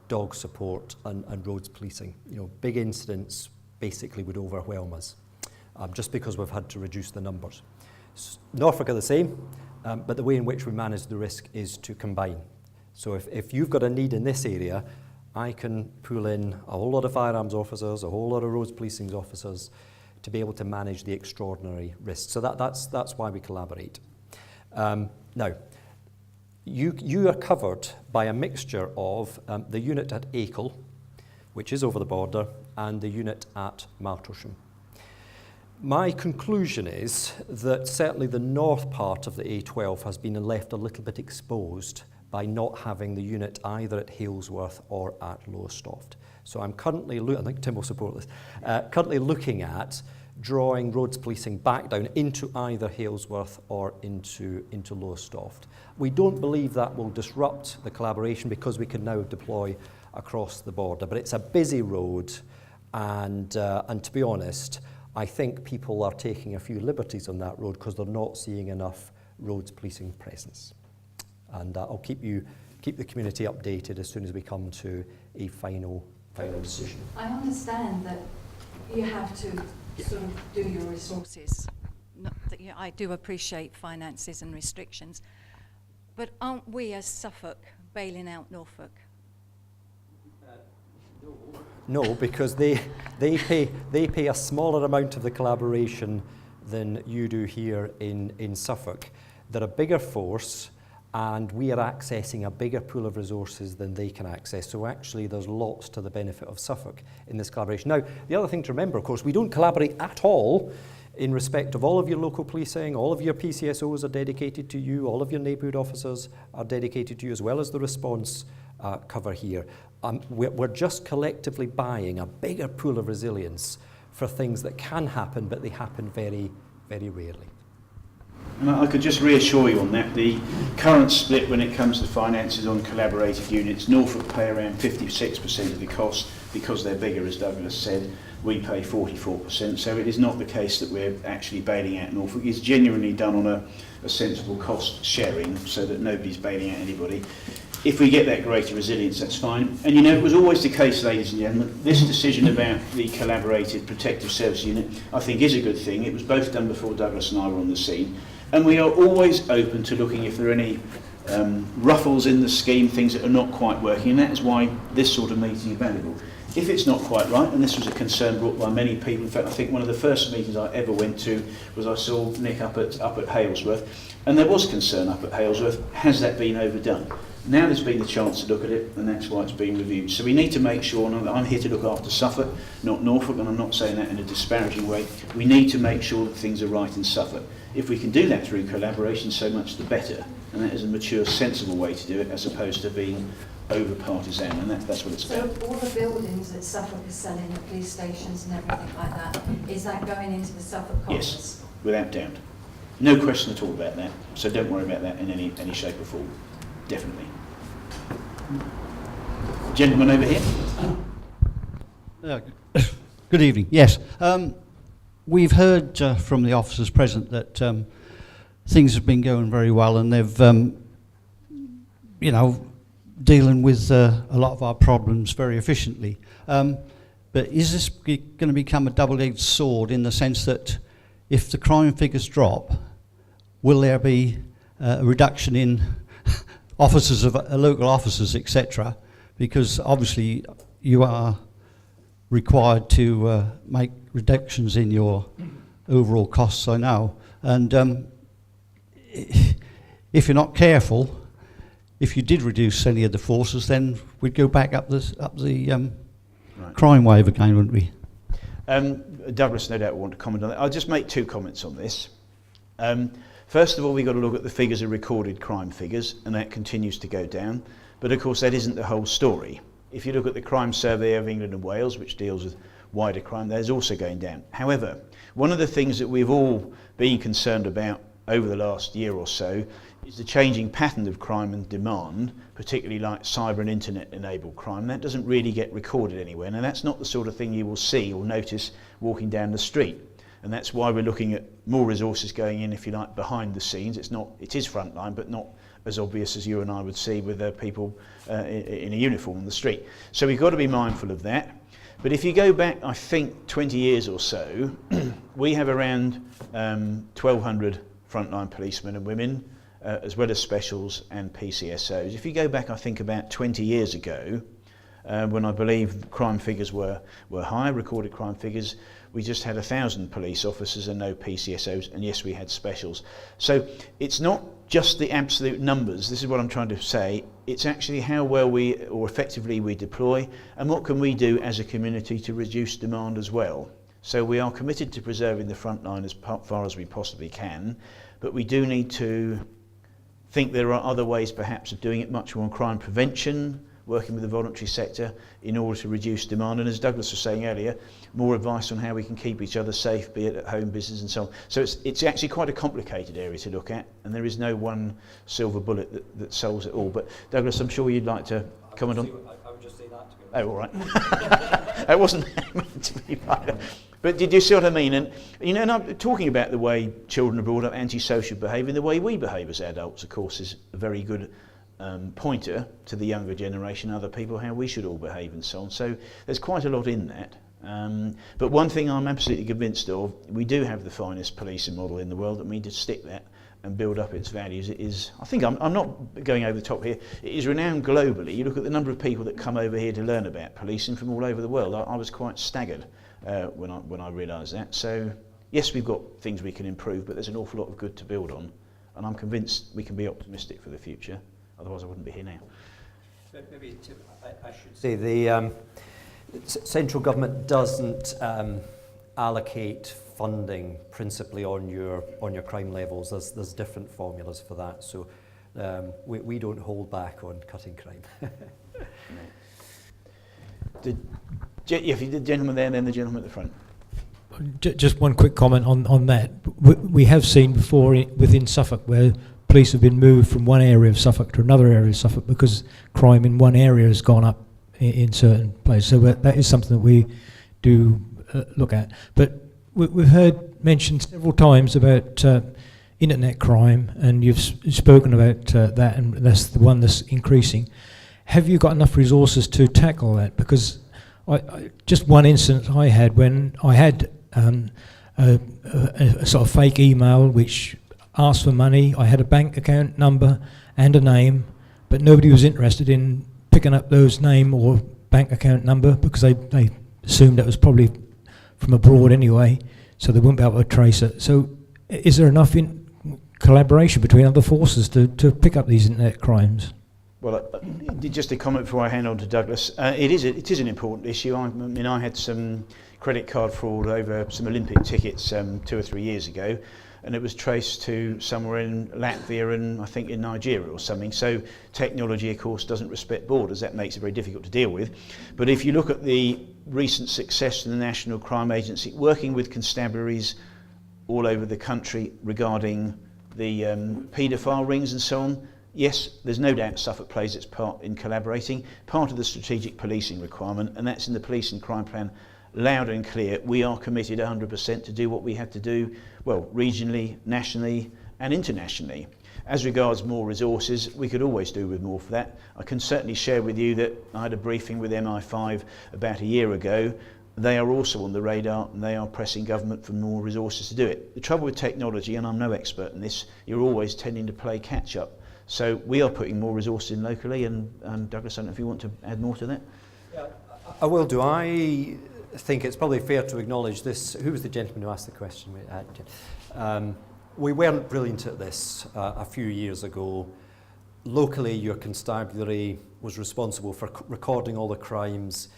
dog support and roads policing. You know, big incidents basically would overwhelm us, just because we've had to reduce the numbers. Norfolk are the same, but the way in which we manage the risk is to combine. So if you've got a need in this area, I can pull in a whole lot of firearms officers, a whole lot of roads policing officers, to be able to manage the extraordinary risks. So that's why we collaborate. Now, you are covered by a mixture of the unit at Acle, which is over the border, and the unit at Martlesham. My conclusion is that certainly the north part of the A12 has been left a little bit exposed by not having the unit either at Halesworth or at Lowestoft. So I'm currently, I think Tim will support this, currently looking at drawing roads policing back down into either Halesworth or into Lowestoft. We don't believe that will disrupt the collaboration because we can now deploy across the border. But it's a busy road, and to be honest, I think people are taking a few liberties on that road because they're not seeing enough roads policing presence. And I'll keep the community updated as soon as we come to a final decision. I understand that you have to sort of do your resources. I do appreciate finances and restrictions, but aren't we as Suffolk bailing out Norfolk? No, because they pay a smaller amount of the collaboration than you do here in Suffolk. They're a bigger force, and we are accessing a bigger pool of resources than they can access. So actually there's lots to the benefit of Suffolk in this collaboration. Now, the other thing to remember, of course, we don't collaborate at all in respect of all of your local policing. All of your PCSOs are dedicated to you, all of your neighbourhood officers are dedicated to you, as well as the response cover here. We're just collectively buying a bigger pool of resilience for things that can happen, but they happen very, very rarely. And I could just reassure you on that. The current split when it comes to finances on collaborated units, Norfolk pay around 56% of the cost because they're bigger, as Douglas said. We pay 44%, so it is not the case that we're actually bailing out Norfolk. It's genuinely done on a sensible cost sharing so that nobody's bailing out anybody. If we get that greater resilience, that's fine. And you know, it was always the case, ladies and gentlemen, this decision about the collaborated protective service unit, I think is a good thing. It was both done before Douglas and I were on the scene. And we are always open to looking if there are any ruffles in the scheme, things that are not quite working, and that is why this sort of meeting is valuable. If it's not quite right, and this was a concern brought by many people, in fact I think one of the first meetings I ever went to was I saw Nick up at Halesworth, and there was concern up at Halesworth, has that been overdone? Now there's been the chance to look at it, and that's why it's being reviewed. So we need to make sure, and I'm here to look after Suffolk, not Norfolk, and I'm not saying that in a disparaging way. We need to make sure that things are right in Suffolk. If we can do that through collaboration, so much the better. And that is a mature, sensible way to do it, as opposed to being over-partisan, and that's what it's about. So all the buildings that Suffolk is selling, the police stations and everything like that, is that going into the Suffolk coffers? Yes, without doubt. No question at all about that. So don't worry about that in any shape or form. Definitely. Gentleman over here. Good evening. Yes. We've heard from the officers present that things have been going very well, and they've, dealing with a lot of our problems very efficiently. But is this going to become a double-edged sword in the sense that if the crime figures drop, will there be a reduction in officers of local officers, etc.? Because obviously you are required to make reductions in your overall costs, I know. And if you're not careful, if you did reduce any of the forces, then we'd go back up the Right. crime wave again, wouldn't we? Douglas no doubt will want to comment on that. I'll just make two comments on this. First of all, we've got to look at the figures of recorded crime figures, and that continues to go down. But of course, that isn't the whole story. If you look at the Crime Survey of England and Wales, which deals with wider crime, that is also going down. However, one of the things that we've all been concerned about over the last year or so is the changing pattern of crime and demand, particularly like cyber and internet-enabled crime. That doesn't really get recorded anywhere, and that's not the sort of thing you will see or notice walking down the street. And that's why we're looking at more resources going in, if you like, behind the scenes. It is frontline, but not as obvious as you and I would see with people in a uniform on the street. So we've got to be mindful of that. But if you go back, I think, 20 years or so, we have around 1,200 frontline policemen and women, as well as specials and PCSOs. If you go back, I think, about 20 years ago, when I believe crime figures were high, recorded crime figures, we just had 1,000 police officers and no PCSOs, and yes, we had specials. So it's not just the absolute numbers, this is what I'm trying to say, it's actually how well or effectively we deploy, and what can we do as a community to reduce demand as well. So we are committed to preserving the front line as far as we possibly can, but we do need to think there are other ways perhaps of doing it, much more on crime prevention, working with the voluntary sector in order to reduce demand, and as Douglas was saying earlier, more advice on how we can keep each other safe, be it at home, business and so on. So it's actually quite a complicated area to look at, and there is no one silver bullet that solves it all. But Douglas, I'm sure you'd like to comment on... I would just say that to go. Oh, all right. It wasn't meant to be either. But did you see what I mean? And and I'm talking about the way children are brought up, antisocial behaviour, the way we behave as adults, of course, is a very good pointer to the younger generation, other people, how we should all behave and so on. So there's quite a lot in that. But one thing I'm absolutely convinced of, we do have the finest policing model in the world, and we need to stick that and build up its values. It is, I think I'm not going over the top here, it is renowned globally. You look at the number of people that come over here to learn about policing from all over the world. I was quite staggered when I realised that. So yes, we've got things we can improve, but there's an awful lot of good to build on, and I'm convinced we can be optimistic for the future. Otherwise I wouldn't be here now. Maybe I should say the central government doesn't allocate funding principally on your crime levels. There's different formulas for that, so we don't hold back on cutting crime. If you did the gentleman there and then the gentleman at the front. Just one quick comment on that. We have seen before within Suffolk where police have been moved from one area of Suffolk to another area of Suffolk because crime in one area has gone up in certain places. So that is something that we do look at. But we've heard mentioned several times about internet crime, and you've spoken about that, and that's the one that's increasing. Have you got enough resources to tackle that? Because just one instance I had when I had a sort of fake email which asked for money. I had a bank account number and a name, but nobody was interested in picking up those name or bank account number because they assumed that was probably from abroad anyway, so they wouldn't be able to trace it. So is there enough collaboration between other forces to pick up these internet crimes? Well, just a comment before I hand on to Douglas. It is an important issue. I mean, I had some credit card fraud over some Olympic tickets 2 or 3 years ago, and it was traced to somewhere in Latvia and I think in Nigeria or something. So technology, of course, doesn't respect borders. That makes it very difficult to deal with. But if you look at the recent success of the National Crime Agency, working with constabularies all over the country regarding the paedophile rings and so on, yes, there's no doubt Suffolk plays its part in collaborating. Part of the strategic policing requirement, and that's in the police and crime plan, loud and clear. We are committed 100% to do what we have to do, well, regionally, nationally and internationally. As regards more resources, we could always do with more for that. I can certainly share with you that I had a briefing with MI5 about a year ago. They are also on the radar and they are pressing government for more resources to do it. The trouble with technology, and I'm no expert in this, you're always tending to play catch up. So we are putting more resources in locally, and Douglas, I don't know if you want to add more to that. Yeah, I will do. I think it's probably fair to acknowledge this. Who was the gentleman who asked the question? We weren't brilliant at this a few years ago. Locally, your constabulary was responsible for recording all the crimes,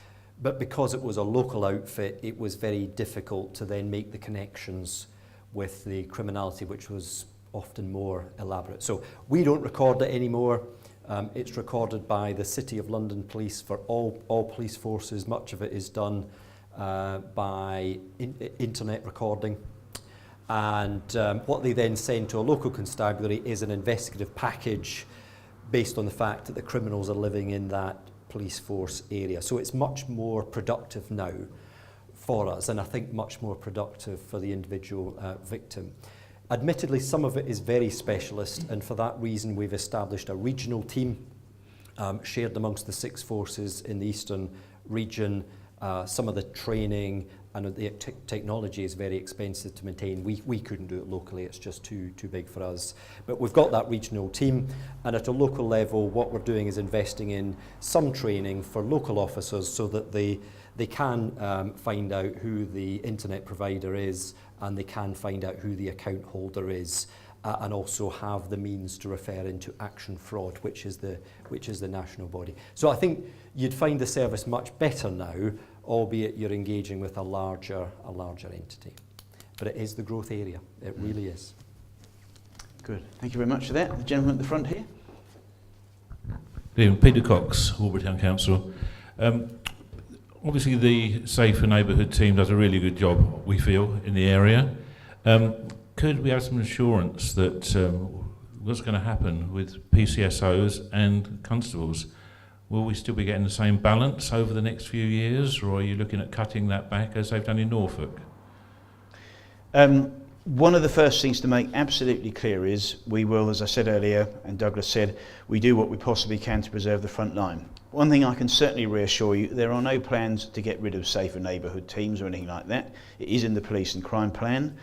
but because it was a local outfit, it was very difficult to then make the connections with the criminality, which was often more elaborate. So we don't record it anymore. It's recorded by the City of London Police for all police forces. Much of it is done by internet recording. And what they then send to a local constabulary is an investigative package based on the fact that the criminals are living in that police force area. So it's much more productive now for us, and I think much more productive for the individual victim. Admittedly, some of it is very specialist, and for that reason we've established a regional team shared amongst the 6 forces in the eastern region. Some of the training and the technology is very expensive to maintain. We couldn't do it locally, it's just too big for us. But we've got that regional team, and at a local level what we're doing is investing in some training for local officers so that they can find out who the internet provider is, and they can find out who the account holder is, and also have the means to refer into Action Fraud, which is the national body. So I think you'd find the service much better now, albeit you're engaging with a larger entity. But it is the growth area. It really is. Good. Thank you very much for that. The gentleman at the front here. Good evening. Peter Cox, Horbury Town Council. Obviously the Safer Neighbourhood team does a really good job, we feel, in the area. Could we have some assurance that what's going to happen with PCSOs and constables? Will we still be getting the same balance over the next few years, or are you looking at cutting that back as they've done in Norfolk? One of the first things to make absolutely clear is we will, as I said earlier, and Douglas said, we do what we possibly can to preserve the front line. One thing I can certainly reassure you, there are no plans to get rid of Safer Neighbourhood teams or anything like that. It is in the police and crime plan.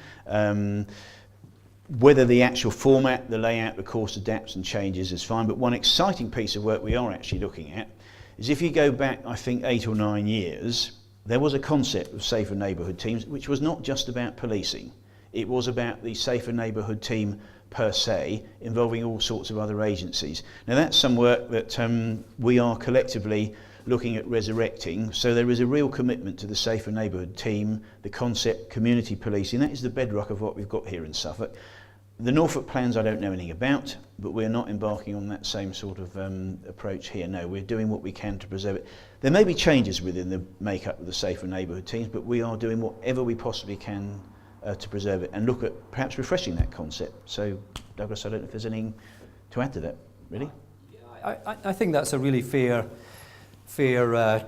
Whether the actual format, the layout, of course, adapts and changes is fine, but one exciting piece of work we are actually looking at is if you go back, I think, 8 or 9 years, there was a concept of Safer Neighbourhood teams which was not just about policing. It was about the Safer Neighbourhood team per se, involving all sorts of other agencies. Now that's some work that we are collectively looking at resurrecting, so there is a real commitment to the Safer Neighbourhood team, the concept community policing. That is the bedrock of what we've got here in Suffolk. The Norfolk plans I don't know anything about, but we're not embarking on that same sort of approach here. No, we're doing what we can to preserve it. There may be changes within the makeup of the safer neighbourhood teams, but we are doing whatever we possibly can to preserve it and look at perhaps refreshing that concept. So, Douglas, I don't know if there's anything to add to that, really. I think that's a really fair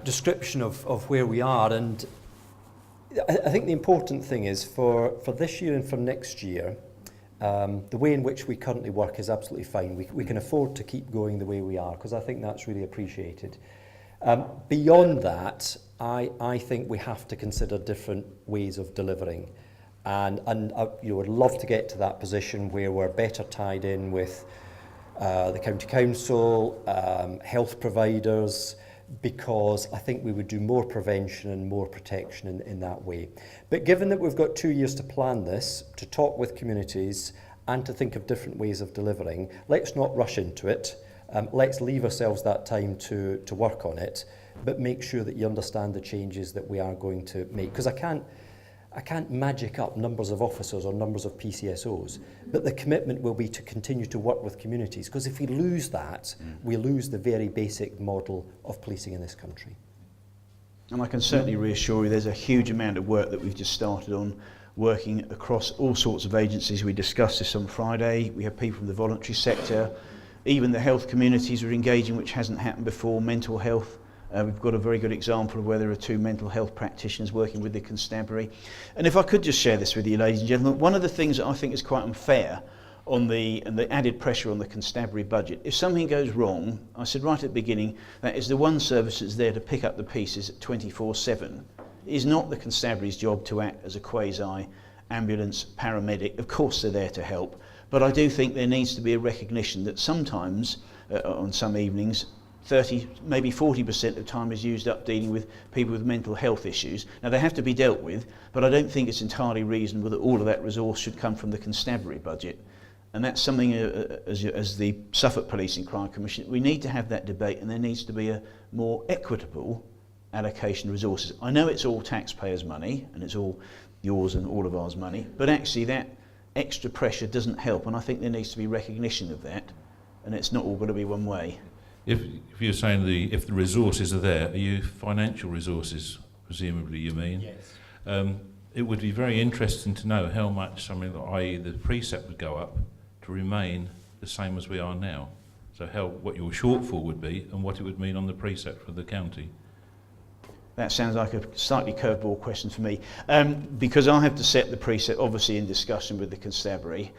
description of where we are, and I think the important thing is for this year and for next year, the way in which we currently work is absolutely fine. We can afford to keep going the way we are, because I think that's really appreciated. Beyond that, I think we have to consider different ways of delivering. And you know, I'd love to get to that position where we're better tied in with the County Council, health providers, because I think we would do more prevention and more protection in that way. But given that we've got 2 years to plan this, to talk with communities and to think of different ways of delivering, let's not rush into it. Let's leave ourselves that time to work on it, but make sure that you understand the changes that we are going to make. Because I can't magic up numbers of officers or numbers of PCSOs, but the commitment will be to continue to work with communities, because if we lose that, we lose the very basic model of policing in this country. And I can certainly reassure you there's a huge amount of work that we've just started on, working across all sorts of agencies. We discussed this on Friday. We have people from the voluntary sector, even the health communities are engaging, which hasn't happened before, mental health. We've got a very good example of where there are 2 mental health practitioners working with the constabulary. And if I could just share this with you, ladies and gentlemen, one of the things that I think is quite unfair and the added pressure on the constabulary budget, if something goes wrong, I said right at the beginning, that is the one service that's there to pick up the pieces 24/7. It is not the constabulary's job to act as a quasi-ambulance paramedic. Of course they're there to help, but I do think there needs to be a recognition that sometimes, on some evenings, 30, maybe 40% of time is used up dealing with people with mental health issues. Now they have to be dealt with, but I don't think it's entirely reasonable that all of that resource should come from the constabulary budget. And that's something, as the Suffolk Police Crime Commissioner, we need to have that debate, and there needs to be a more equitable allocation of resources. I know it's all taxpayers' money, and it's all yours and all of ours money, but actually that extra pressure doesn't help, and I think there needs to be recognition of that, and it's not all going to be one way. If you're saying if the resources are there, are you financial resources, presumably you mean? Yes. It would be very interesting to know how much something like, i.e. the precept would go up to remain the same as we are now. So what your shortfall would be and what it would mean on the precept for the county. That sounds like a slightly curveball question for me, because I have to set the precept, obviously in discussion with the constabulary.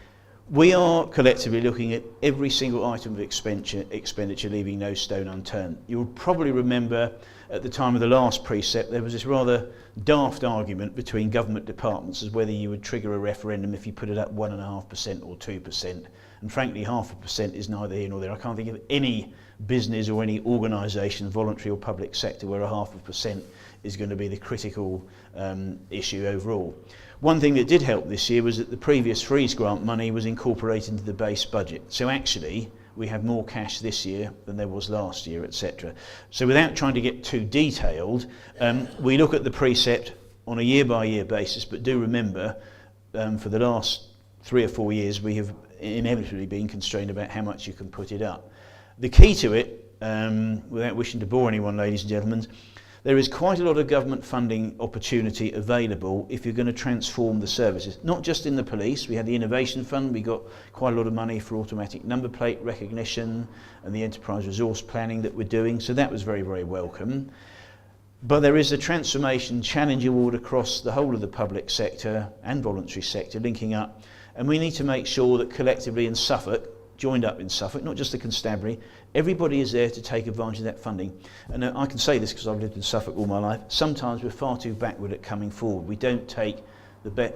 We are collectively looking at every single item of expenditure, leaving no stone unturned. You'll probably remember at the time of the last precept there was this rather daft argument between government departments as whether you would trigger a referendum if you put it up 1.5% or 2%. And frankly, 0.5% is neither here nor there. I can't think of any business or any organisation, voluntary or public sector, where 0.5% is going to be the critical issue overall. One thing that did help this year was that the previous freeze grant money was incorporated into the base budget. So actually, we have more cash this year than there was last year, etc. So without trying to get too detailed, we look at the precept on a year-by-year basis, but do remember, for the last 3 or 4 years, we have inevitably been constrained about how much you can put it up. The key to it, without wishing to bore anyone, ladies and gentlemen, there is quite a lot of government funding opportunity available if you're going to transform the services. Not just in the police. We had the Innovation Fund, we got quite a lot of money for automatic number plate recognition and the enterprise resource planning that we're doing, so that was very, very welcome. But there is a transformation challenge award across the whole of the public sector and voluntary sector linking up, and we need to make sure that collectively in Suffolk, joined up in Suffolk, not just the constabulary, everybody is there to take advantage of that funding. And I can say this because I've lived in Suffolk all my life, sometimes we're far too backward at coming forward. We don't take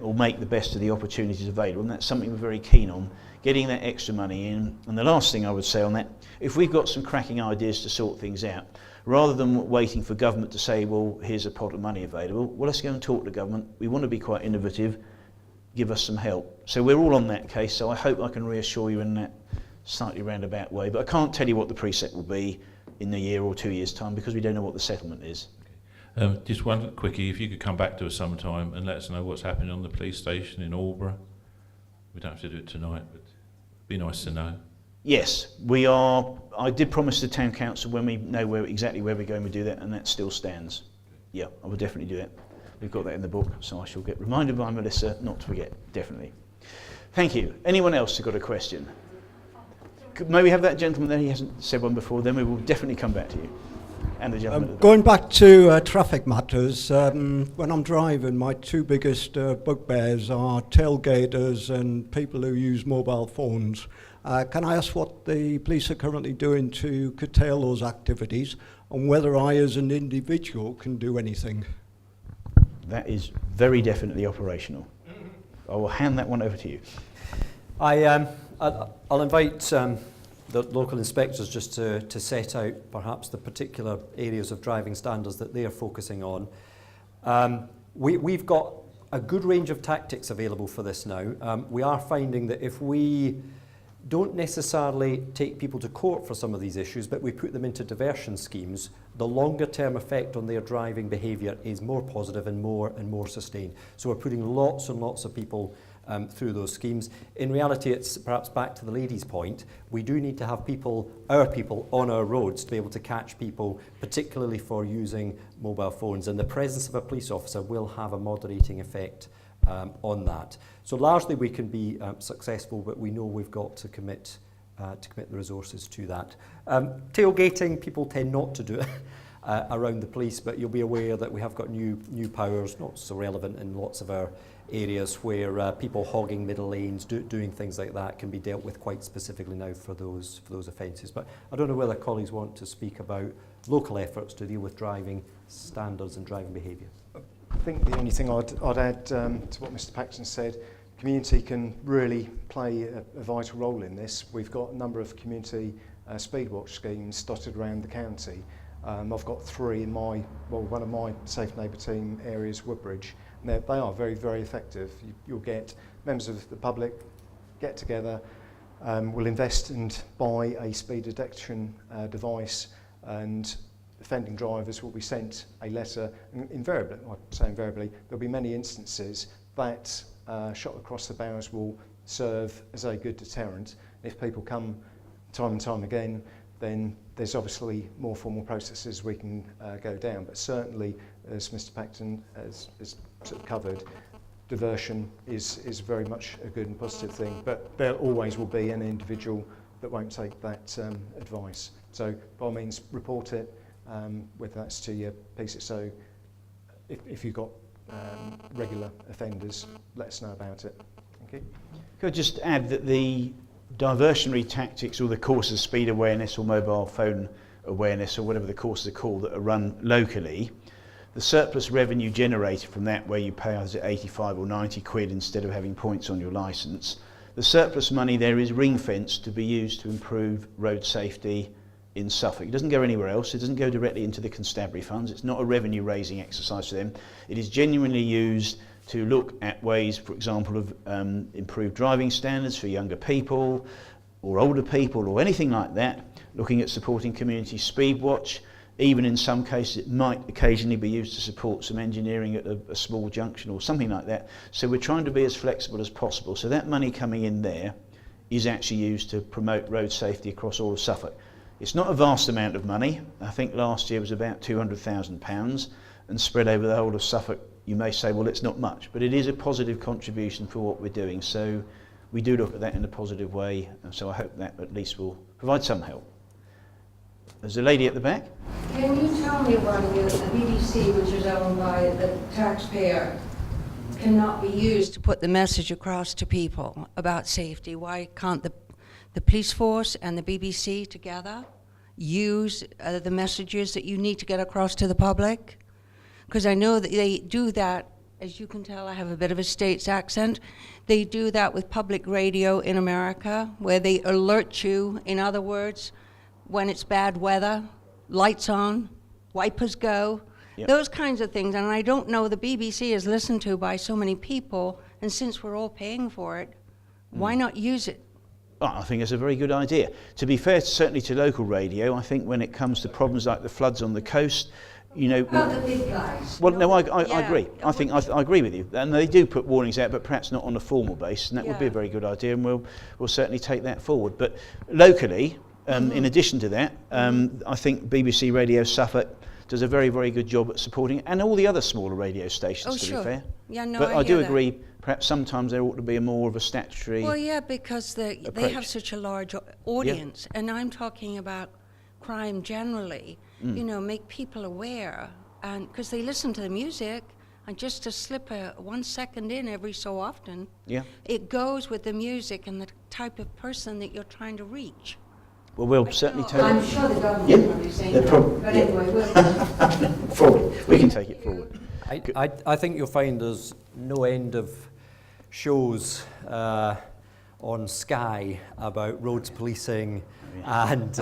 or make the best of the opportunities available, and that's something we're very keen on, getting that extra money in. And the last thing I would say on that, if we've got some cracking ideas to sort things out, rather than waiting for government to say, well, here's a pot of money available, well, let's go and talk to government. We want to be quite innovative, give us some help. So we're all on that case, so I hope I can reassure you in that slightly roundabout way, but I can't tell you what the precept will be in a year or 2 years' time because we don't know what the settlement is. Just one quickie, if you could come back to us sometime and let us know what's happening on the police station in Aldborough. We don't have to do it tonight, but it'd be nice to know. Yes, we are. I did promise the town council when we know exactly where we're going, we do that, and that still stands. Yeah, I will definitely do that. We've got that in the book, so I shall get reminded by Melissa not to forget, definitely. Thank you. Anyone else who got a question? May we have that gentleman there? He hasn't said one before, then we will definitely come back to you. And the gentleman going back to traffic matters, when I'm driving, my two biggest bugbears are tailgaters and people who use mobile phones. Can I ask what the police are currently doing to curtail those activities, and whether I as an individual can do anything? That is very definitely operational. I will hand that one over to you. I'll invite the local inspectors just to set out perhaps the particular areas of driving standards that they are focusing on. We've got a good range of tactics available for this now. We are finding that if we don't necessarily take people to court for some of these issues, but we put them into diversion schemes, the longer term effect on their driving behaviour is more positive and more sustained. So we're putting lots and lots of people through those schemes. In reality, it's perhaps back to the lady's point, we do need to have our people on our roads to be able to catch people, particularly for using mobile phones, and the presence of a police officer will have a moderating effect on that. So largely we can be successful, but we know we've got to commit the resources to that. Tailgating, people tend not to do it around the police, but you'll be aware that we have got new powers, not so relevant in lots of our areas, where people hogging middle lanes, doing things like that can be dealt with quite specifically now for those offences. But I don't know whether colleagues want to speak about local efforts to deal with driving standards and driving behaviour. I think the only thing I'd add to what Mr. Paxton said, community can really play a vital role in this. We've got a number of community speed watch schemes dotted around the county. I've got 3 in one of my Safe Neighbour team areas, Woodbridge. And they are very, very effective. You'll get members of the public get together, will invest and buy a speed detection device, and offending drivers will be sent a letter. And invariably, I say invariably, there'll be many instances that shot across the bows will serve as a good deterrent. If people come time and time again, then there's obviously more formal processes we can go down. But certainly, as Mr. Paxton has sort of covered, diversion is very much a good and positive thing. But there always will be an individual that won't take that advice. So by all means, report it, whether that's to your PCC. If you've got regular offenders, let us know about it. Thank you. Could I just add that the diversionary tactics, or the courses of speed awareness or mobile phone awareness, or whatever the courses are called, that are run locally, the surplus revenue generated from that, where you pay either 85 or 90 quid instead of having points on your licence, the surplus money there is ring-fenced to be used to improve road safety in Suffolk. It doesn't go anywhere else. It doesn't go directly into the constabulary funds. It's not a revenue-raising exercise for them. It is genuinely used to look at ways, for example, of improved driving standards for younger people or older people or anything like that, looking at supporting community speed watch. Even in some cases it might occasionally be used to support some engineering at a small junction or something like that. So we're trying to be as flexible as possible. So that money coming in there is actually used to promote road safety across all of Suffolk. It's not a vast amount of money. I think last year was about £200,000, and spread over the whole of Suffolk, you may say, well, it's not much, but it is a positive contribution for what we're doing. So we do look at that in a positive way, and so I hope that at least will provide some help. There's a lady at the back. Can you tell me why the BBC, which is owned by the taxpayer, cannot be used to put the message across to people about safety? Why can't the police force and the BBC together use the messages that you need to get across to the public? Because I know that they do that, as you can tell, I have a bit of a States accent. They do that with public radio in America, where they alert you, in other words, when it's bad weather, lights on, wipers go, those kinds of things. And I don't know, the BBC is listened to by so many people, and since we're all paying for it, why not use it? Well, I think it's a very good idea. To be fair, certainly to local radio, I think when it comes to problems like the floods on the coast, you know. About the big guys. Well, no, I Yeah. agree. I think I agree with you, and they do put warnings out, but perhaps not on a formal basis, and that would be a Yeah. very good idea, and we'll certainly take that forward. But locally, in addition to that, I think BBC Radio Suffolk does a very, very good job at supporting, and all the other smaller radio stations, Oh, to sure. be fair. Yeah, no, But I I do hear that. agree. Perhaps sometimes there ought to be more of a statutory. Well, yeah, because they approach. have such a large audience, and I'm talking about crime generally. You know, make people aware, and because they listen to the music, and just to slip a 1 second in every so often, Yeah. it goes with the music and the type of person that you're trying to reach. Well, we'll certainly take I'm it sure the government will be saying no that, problem. but Yeah. anyway, we'll forward. We can take it forward. I think you'll find there's no end of shows on Sky about roads policing and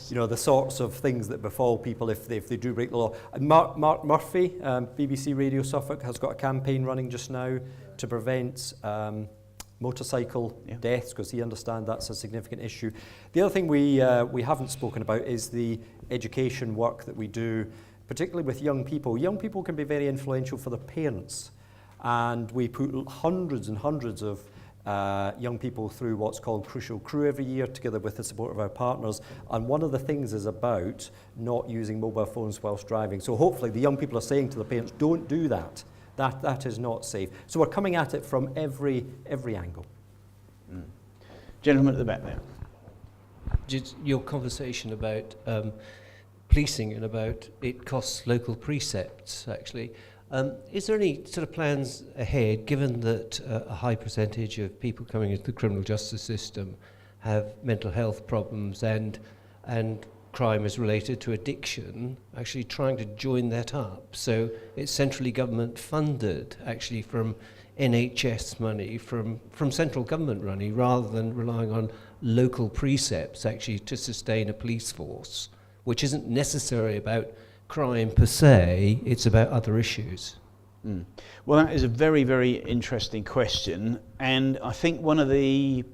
you know, the sorts of things that befall people if they do break the law. And Mark Murphy, BBC Radio Suffolk, has got a campaign running just now to prevent motorcycle deaths, because he understands that's a significant issue. The other thing we haven't spoken about is the education work that we do, particularly with young people. Young people can be very influential for their parents, and we put hundreds and hundreds of young people through what's called Crucial Crew every year, together with the support of our partners. And one of the things is about not using mobile phones whilst driving. So hopefully the young people are saying to the parents, don't do that. That is not safe. So we're coming at it from every angle. Gentleman at the back there. Just your conversation about policing and about it costs local precepts, actually. Is there any sort of plans ahead, given that a high percentage of people coming into the criminal justice system have mental health problems and crime is related to addiction, actually trying to join that up? So it's centrally government funded, actually, from NHS money, from central government money, rather than relying on local precepts, actually, to sustain a police force, which isn't necessarily about crime per se, it's about other issues. Well, that is a very, very interesting question, and I think one of the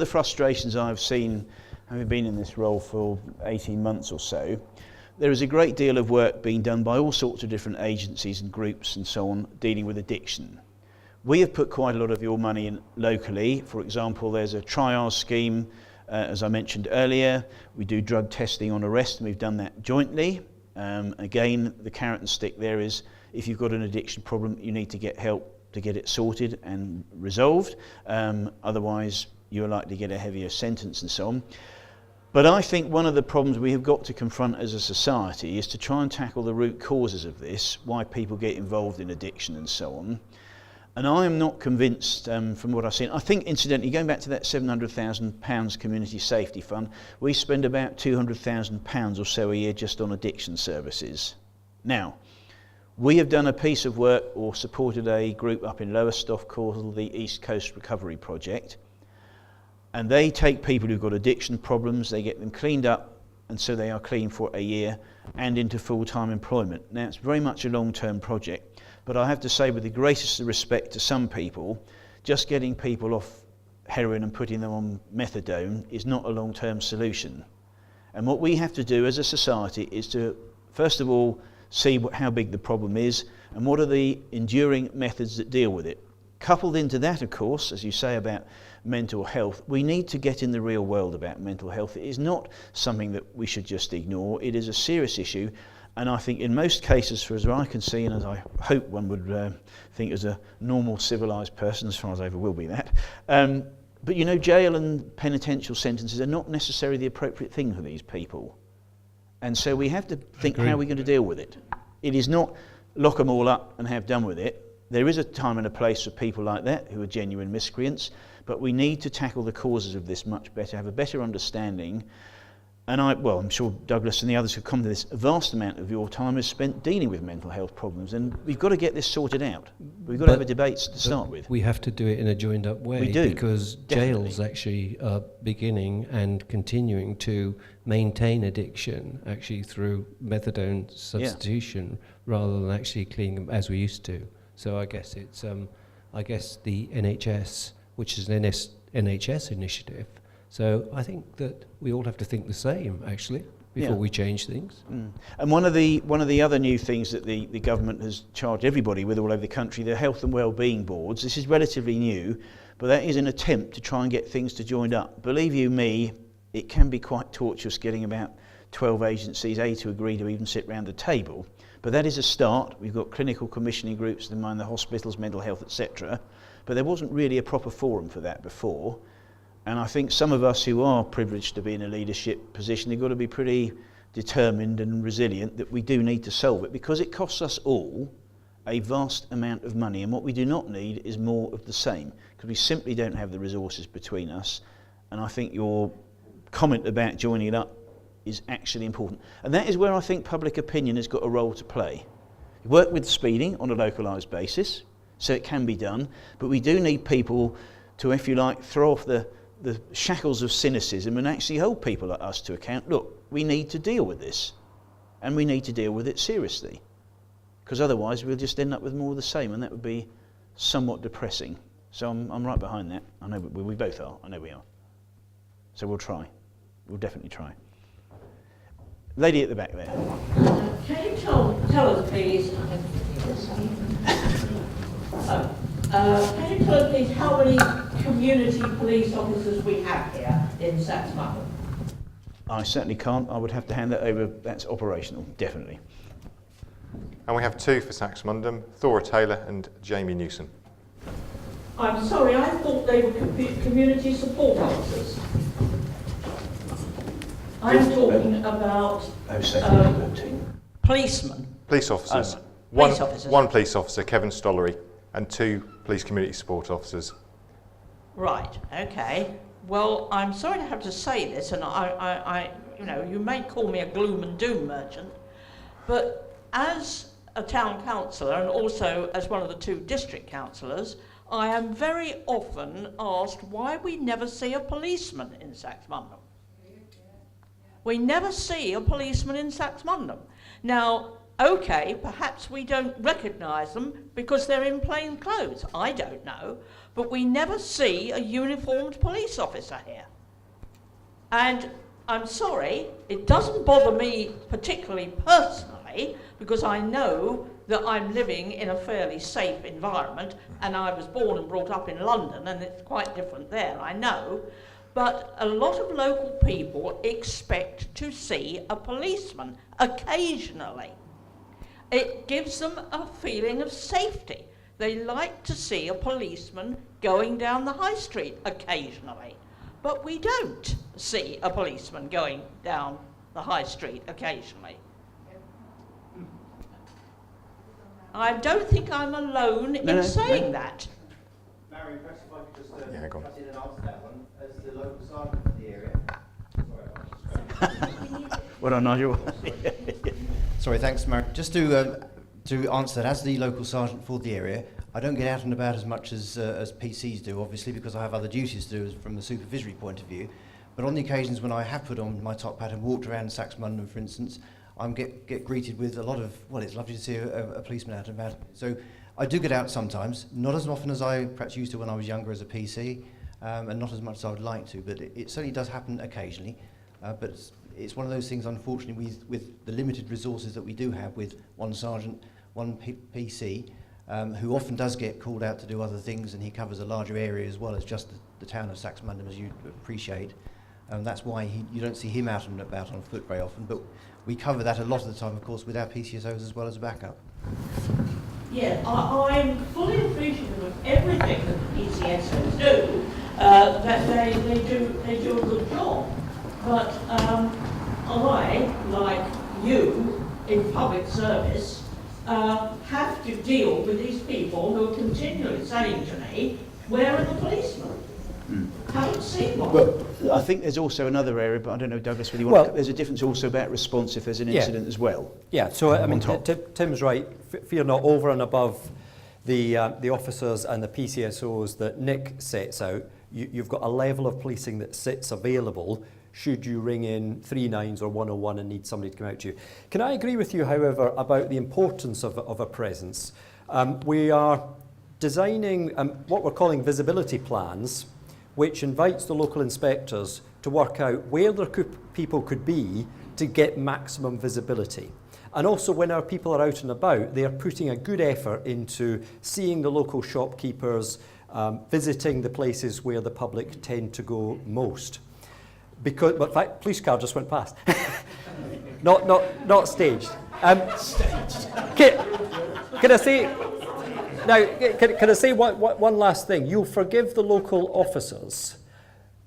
frustrations I've seen, having been in this role for 18 months or so, there is a great deal of work being done by all sorts of different agencies and groups and so on dealing with addiction. We have put quite a lot of your money in locally. For example, there's a triage scheme, as I mentioned earlier. We do drug testing on arrest, and we've done that jointly. Again, the carrot and stick there is, if you've got an addiction problem, you need to get help to get it sorted and resolved. Otherwise, you're likely to get a heavier sentence and so on. But I think one of the problems we have got to confront as a society is to try and tackle the root causes of this, why people get involved in addiction and so on. And I am not convinced from what I've seen. I think, incidentally, going back to that £700,000 community safety fund, we spend about £200,000 or so a year just on addiction services. Now, we have done a piece of work or supported a group up in Lowestoft called the East Coast Recovery Project. And they take people who've got addiction problems, they get them cleaned up, and so they are clean for a year and into full-time employment. Now, it's very much a long-term project, but I have to say, with the greatest respect to some people, just getting people off heroin and putting them on methadone is not a long-term solution. And what we have to do as a society is to, first of all, see how big the problem is and what are the enduring methods that deal with it. Coupled into that, of course, as you say about mental health, we need to get in the real world about mental health. It is not something that we should just ignore. It is a serious issue, and I think in most cases, for as I can see, and as I hope one would think as a normal civilised person, as far as I ever will be that, but you know, jail and penitential sentences are not necessarily the appropriate thing for these people. And so we have to think how we're going to deal with it. It is not lock them all up and have done with it. There is a time and a place for people like that who are genuine miscreants, but we need to tackle the causes of this much better, have a better understanding. And I'm sure Douglas and the others who come to this, a vast amount of your time is spent dealing with mental health problems, and we've got to get this sorted out. We've got to have a debate to start with. We have to do it in a joined up way. We do, because definitely. Jails actually are beginning and continuing to maintain addiction actually through methadone substitution rather than actually cleaning them as we used to. So I guess it's the NHS, which is an NHS initiative. So I think that we all have to think the same, actually. before we change things. And one of the other new things that the government has charged everybody with all over the country, the health and wellbeing boards. This is relatively new, but that is an attempt to try and get things to join up. Believe you me, it can be quite torturous getting about 12 agencies to agree to even sit round the table. But that is a start. We've got clinical commissioning groups in mind, the hospitals, mental health, etc. But there wasn't really a proper forum for that before. And I think some of us who are privileged to be in a leadership position have got to be pretty determined and resilient that we do need to solve it, because it costs us all a vast amount of money, and what we do not need is more of the same, because we simply don't have the resources between us. And I think your comment about joining it up is actually important. And that is where I think public opinion has got a role to play. Work with speeding on a localised basis, so it can be done, but we do need people to, if you like, throw off the shackles of cynicism and actually hold people like us to account. Look, we need to deal with this, and we need to deal with it seriously, because otherwise we'll just end up with more of the same, and that would be somewhat depressing. So I'm right behind that. I know we both are. I know we are. So we'll try. We'll definitely try. Lady at the back there. Can you tell us, please? Can you tell us, please, how many community police officers we have here in Saxmundham? I certainly can't. I would have to hand that over. That's operational, definitely. And we have 2 for Saxmundham, Thora Taylor and Jamie Newson. I'm sorry, I thought they were community support officers. I'm talking about policemen. Police officers. Police officers. One police officer, Kevin Stollery, and 2 police community support officers. Right, okay. Well, I'm sorry to have to say this, and I you know, you may call me a gloom and doom merchant, but as a town councillor and also as one of the 2 district councillors, I am very often asked why we never see a policeman in Saxmundham. We never see a policeman in Saxmundham. Now, okay, perhaps we don't recognise them because they're in plain clothes. I don't know. But we never see a uniformed police officer here. And I'm sorry, it doesn't bother me particularly personally, because I know that I'm living in a fairly safe environment, and I was born and brought up in London, and it's quite different there, I know. But a lot of local people expect to see a policeman occasionally. It gives them a feeling of safety. They like to see a policeman going down the high street occasionally. But we don't see a policeman going down the high street occasionally. I don't think I'm alone in saying that. Mary, perhaps if I could just go on. cut in and answer that one, as the local sergeant for the area. Well done, Nigel. Sorry, thanks, Mary. Just to answer that, as the local sergeant for the area, I don't get out and about as much as PCs do, obviously, because I have other duties to do from the supervisory point of view. But on the occasions when I have put on my top hat and walked around Saxmundham, for instance, I get greeted with a lot of, well, it's lovely to see a policeman out and about. So I do get out sometimes, not as often as I perhaps used to when I was younger as a PC, and not as much as I would like to, but it certainly does happen occasionally. But it's one of those things, unfortunately, with the limited resources that we do have with one sergeant, one PC, who often does get called out to do other things, and he covers a larger area as well as just the town of Saxmundham, as you appreciate. That's why you don't see him out and about on foot very often, but we cover that a lot of the time, of course, with our PCSOs as well as a backup. Yeah, I'm fully appreciative of everything that the PCSOs do, that they do a good job. But I, like you, in public service, have to deal with these people who are continually saying to me, where are the policemen? Haven't seen one. Well, I think there's also another area, but I don't know, Douglas, whether you want to, there's a difference also about response if there's an incident as well. Yeah, so I mean, Tim's right. Fear not, over and above the officers and the PCSOs that Nick sets out, you've got a level of policing that sits available should you ring in 39s or 101 and need somebody to come out to you. Can I agree with you, however, about the importance of a presence? We are designing what we're calling visibility plans, which invites the local inspectors to work out where their people could be to get maximum visibility. And also when our people are out and about, they are putting a good effort into seeing the local shopkeepers, visiting the places where the public tend to go most. But in fact, police car just went past. not staged. Can I say, now, can I say one last thing? You'll forgive the local officers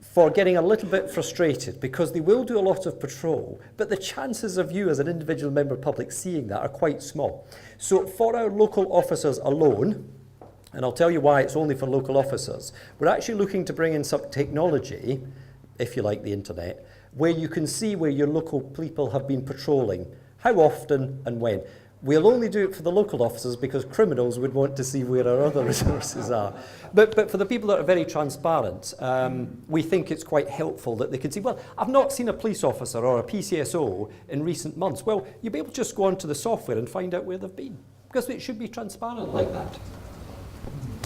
for getting a little bit frustrated because they will do a lot of patrol, but the chances of you as an individual member of the public seeing that are quite small. So for our local officers alone, and I'll tell you why it's only for local officers, we're actually looking to bring in some technology, if you like the internet, where you can see where your local people have been patrolling, how often and when. We'll only do it for the local officers because criminals would want to see where our other resources are. But for the people that are very transparent, we think it's quite helpful that they can see, well, I've not seen a police officer or a PCSO in recent months. Well, you'll be able to just go onto the software and find out where they've been because it should be transparent like that.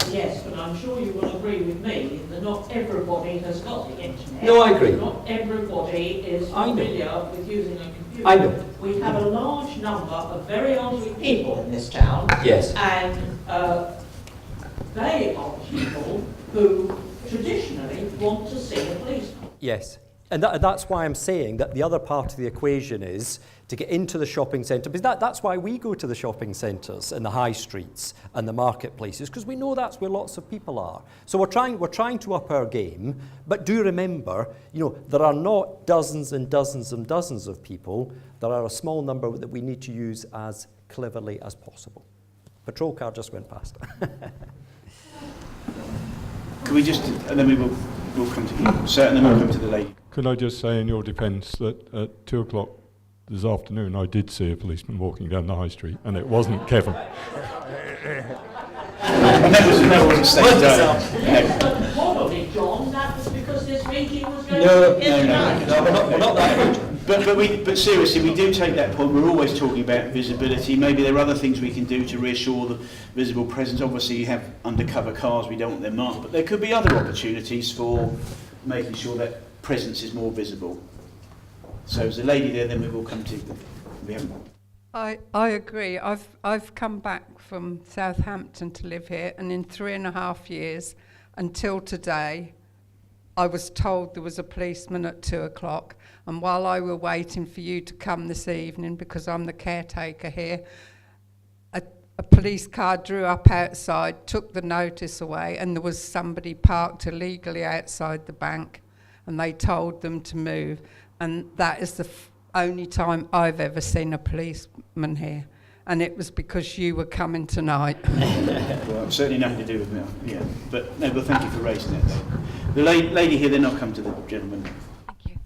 Yes, but I'm sure you will agree with me that not everybody has got the internet. No, I agree. Not everybody is familiar with using a computer. I know. We have a large number of very elderly people in this town. Yes. And they are people who traditionally want to see a policeman. Yes. And that's why I'm saying that the other part of the equation is to get into the shopping centre, because that's why we go to the shopping centres and the high streets and the marketplaces, because we know that's where lots of people are. So we're trying to up our game, but do remember, there are not dozens and dozens and dozens of people. There are a small number that we need to use as cleverly as possible. Patrol car just went past. Can we just, and then we'll come to you, sir, and then we'll come to the lady. Could I just say in your defence that at 2 o'clock this afternoon I did see a policeman walking down the high street and it wasn't Kevin. And that wasn't staged. But probably, John, that was because this meeting was going to No, we're not that. But seriously, we do take that point. We're always talking about visibility. Maybe there are other things we can do to reassure the visible presence. Obviously, you have undercover cars. We don't want them marked. But there could be other opportunities for making sure that presence is more visible. So there's a lady there, then we will come to we haven't. I agree. I've come back from Southampton to live here, and in 3.5 years, until today, I was told there was a policeman at 2 o'clock. And while I were waiting for you to come this evening, because I'm the caretaker here, a police car drew up outside, took the notice away, and there was somebody parked illegally outside the bank, and they told them to move. And that is the only time I've ever seen a policeman here. And it was because you were coming tonight. Well, certainly nothing to do with me. Yeah, but no. But thank you for raising it. The lady here, then I'll come to the gentleman. Thank you.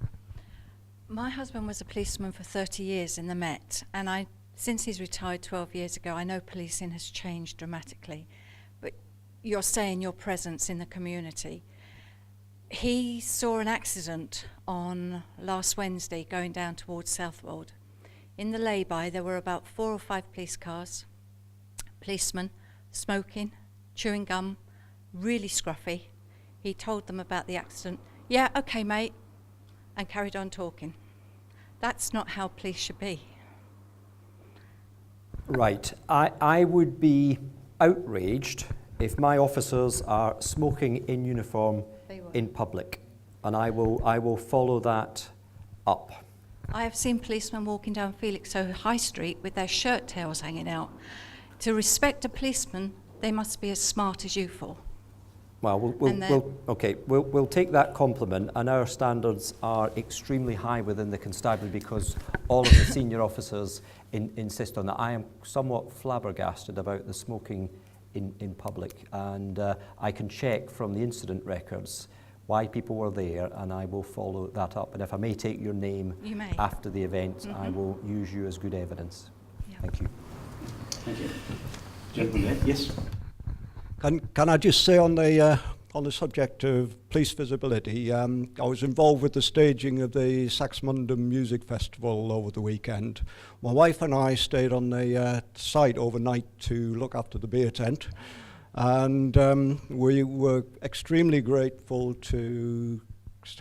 My husband was a policeman for 30 years in the Met, and since he's retired 12 years ago, I know policing has changed dramatically. But you're saying your presence in the community. He saw an accident on last Wednesday going down towards Southwold. In the lay-by, there were about 4 or 5 police cars, policemen, smoking, chewing gum, really scruffy. He told them about the accident. Yeah, okay, mate, and carried on talking. That's not how police should be. Right. I would be outraged if my officers are smoking in uniform in public, and I will follow that up. I have seen policemen walking down Felixstowe High Street with their shirt tails hanging out. To respect a policeman, they must be as smart as you four. Well, we'll take that compliment, and our standards are extremely high within the constabulary because all of the senior officers insist on that. I am somewhat flabbergasted about the smoking in public, and I can check from the incident records why people were there, and I will follow that up. And if I may take your name after the event, I will use you as good evidence. Yeah. Thank you. Thank you. Gentleman, yes. Can I just say on the subject of police visibility, I was involved with the staging of the Saxmundham Music Festival over the weekend. My wife and I stayed on the site overnight to look after the beer tent, and we were extremely grateful to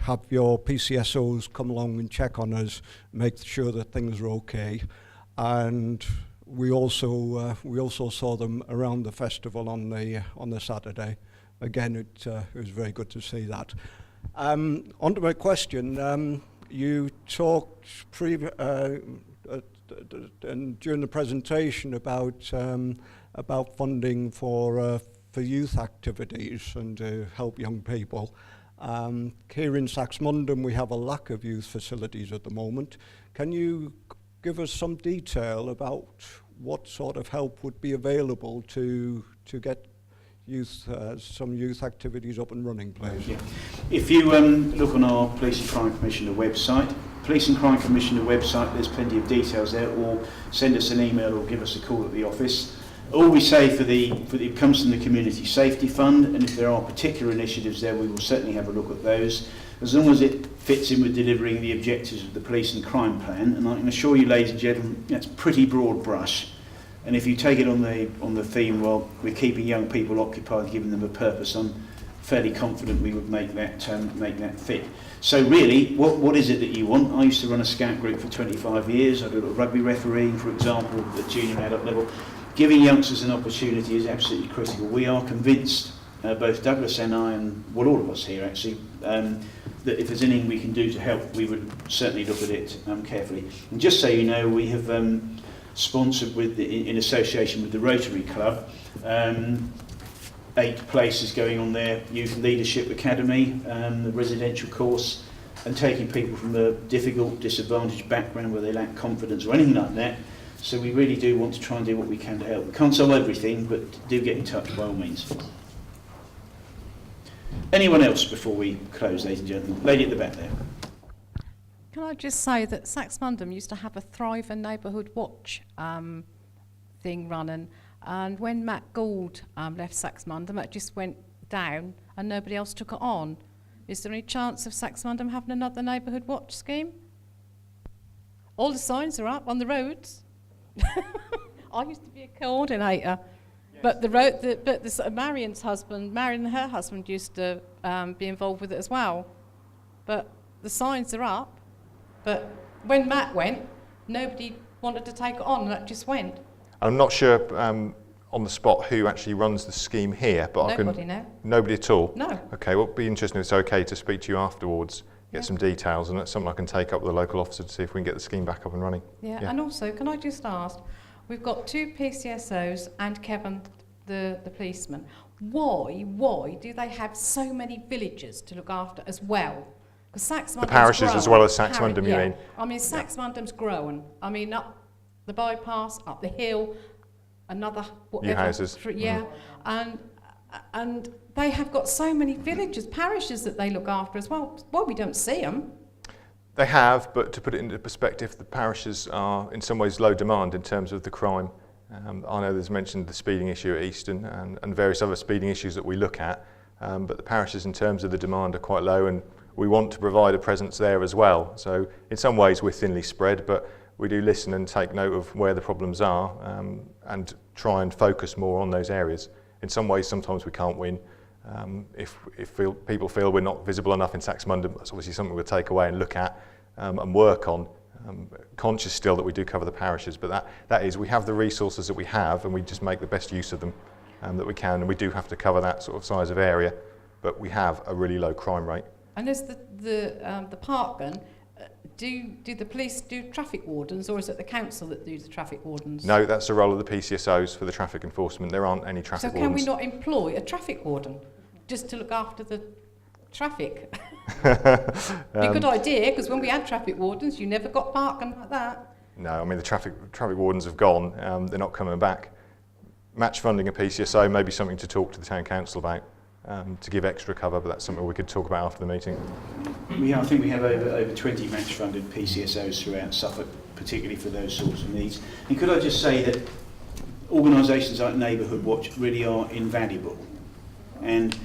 have your PCSOs come along and check on us, make sure that things are okay. And we also saw them around the festival on the Saturday. Again, it was very good to see that. On to my question, you talked during the presentation about funding for youth activities and to help young people. Here in Saxmundham, we have a lack of youth facilities at the moment. Can you give us some detail about what sort of help would be available to get some youth activities up and running, please? Yeah. If you look on our Police and Crime Commissioner website, Police and Crime Commissioner website, there's plenty of details there, or send us an email or give us a call at the office. All we say it comes from the Community Safety Fund, and if there are particular initiatives there, we will certainly have a look at those, as long as it fits in with delivering the objectives of the Police and Crime Plan. And I can assure you, ladies and gentlemen, that's pretty broad brush. And if you take it on the theme, well, we're keeping young people occupied, giving them a purpose, I'm fairly confident we would make that fit. So really, what is it that you want? I used to run a scout group for 25 years. I did a rugby refereeing, for example, at junior and adult level. Giving youngsters an opportunity is absolutely critical. We are convinced, both Douglas and I, and well, all of us here actually, that if there's anything we can do to help, we would certainly look at it carefully. And just so you know, we have sponsored in association with the Rotary Club 8 places going on their Youth Leadership Academy, the residential course, and taking people from a difficult, disadvantaged background where they lack confidence or anything like that. So we really do want to try and do what we can to help. We can't solve everything, but do get in touch by all means. Anyone else before we close, ladies and gentlemen? Lady at the back there. Can I just say that Saxmundham used to have a Thrive and Neighbourhood Watch thing running, and when Matt Gould left Saxmundham, it just went down and nobody else took it on. Is there any chance of Saxmundham having another Neighbourhood Watch scheme? All the signs are up on the roads. I used to be a coordinator, but Marion and her husband used to be involved with it as well. But the signs are up. But when Matt went, nobody wanted to take it on, and that just went. I'm not sure on the spot who actually runs the scheme here, but Nobody, no. Nobody at all? No. Okay, well, it'd be interesting if it's okay to speak to you afterwards, get some details, and that's something I can take up with the local officer to see if we can get the scheme back up and running. Yeah, and also, can I just ask, we've got 2 PCSOs and Kevin, the policeman. Why do they have so many villages to look after as well? Because Saxmundham's the parishes growing. as well as Saxmundham, you mean? I mean, Saxmundham's growing. I mean, up the bypass, up the hill, another whatever. New houses. And they have got so many villages, parishes that they look after as well. Well, we don't see them. They have, but to put it into perspective, the parishes are in some ways low demand in terms of the crime. I know there's mentioned the speeding issue at Easton and various other speeding issues that we look at, but the parishes in terms of the demand are quite low, and we want to provide a presence there as well. So in some ways we're thinly spread, but we do listen and take note of where the problems are and try and focus more on those areas. In some ways, sometimes we can't win. If people feel we're not visible enough in Saxmundham, that's obviously something we'll take away and look at and work on. Conscious still that we do cover the parishes, but that is, we have the resources that we have and we just make the best use of them that we can, and we do have to cover that sort of size of area, but we have a really low crime rate. And there's the park gun. Do the police do traffic wardens, or is it the council that do the traffic wardens? No, that's the role of the PCSOs for the traffic enforcement. There aren't any traffic wardens. So can we not employ a traffic warden just to look after the traffic? Be a good idea, because when we had traffic wardens, you never got parking like that. No, I mean the traffic wardens have gone. They're not coming back. Match funding a PCSO may be something to talk to the town council about. To give extra cover, but that's something we could talk about after the meeting. I think we have over 20 match-funded PCSOs throughout Suffolk, particularly for those sorts of needs. And could I just say that organisations like Neighbourhood Watch really are invaluable. And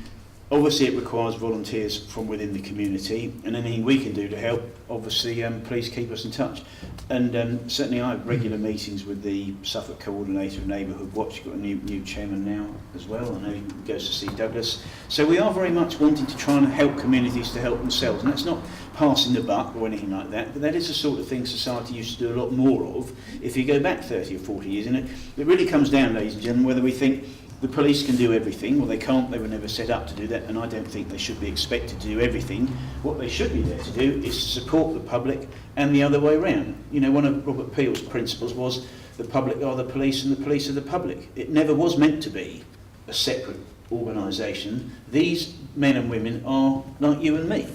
Obviously, it requires volunteers from within the community, and anything we can do to help, obviously, please keep us in touch. And certainly I have regular meetings with the Suffolk Coordinator of Neighbourhood Watch. You've got a new chairman now as well. I know he goes to see Douglas. So we are very much wanting to try and help communities to help themselves. And that's not passing the buck or anything like that, but that is the sort of thing society used to do a lot more of if you go back 30 or 40 years. And it really comes down, ladies and gentlemen, whether we think the police can do everything. Well, they can't. They were never set up to do that, and I don't think they should be expected to do everything. What they should be there to do is to support the public and the other way around. You know, one of Robert Peel's principles was the public are the police and the police are the public. It never was meant to be a separate organisation. These men and women are like you and me.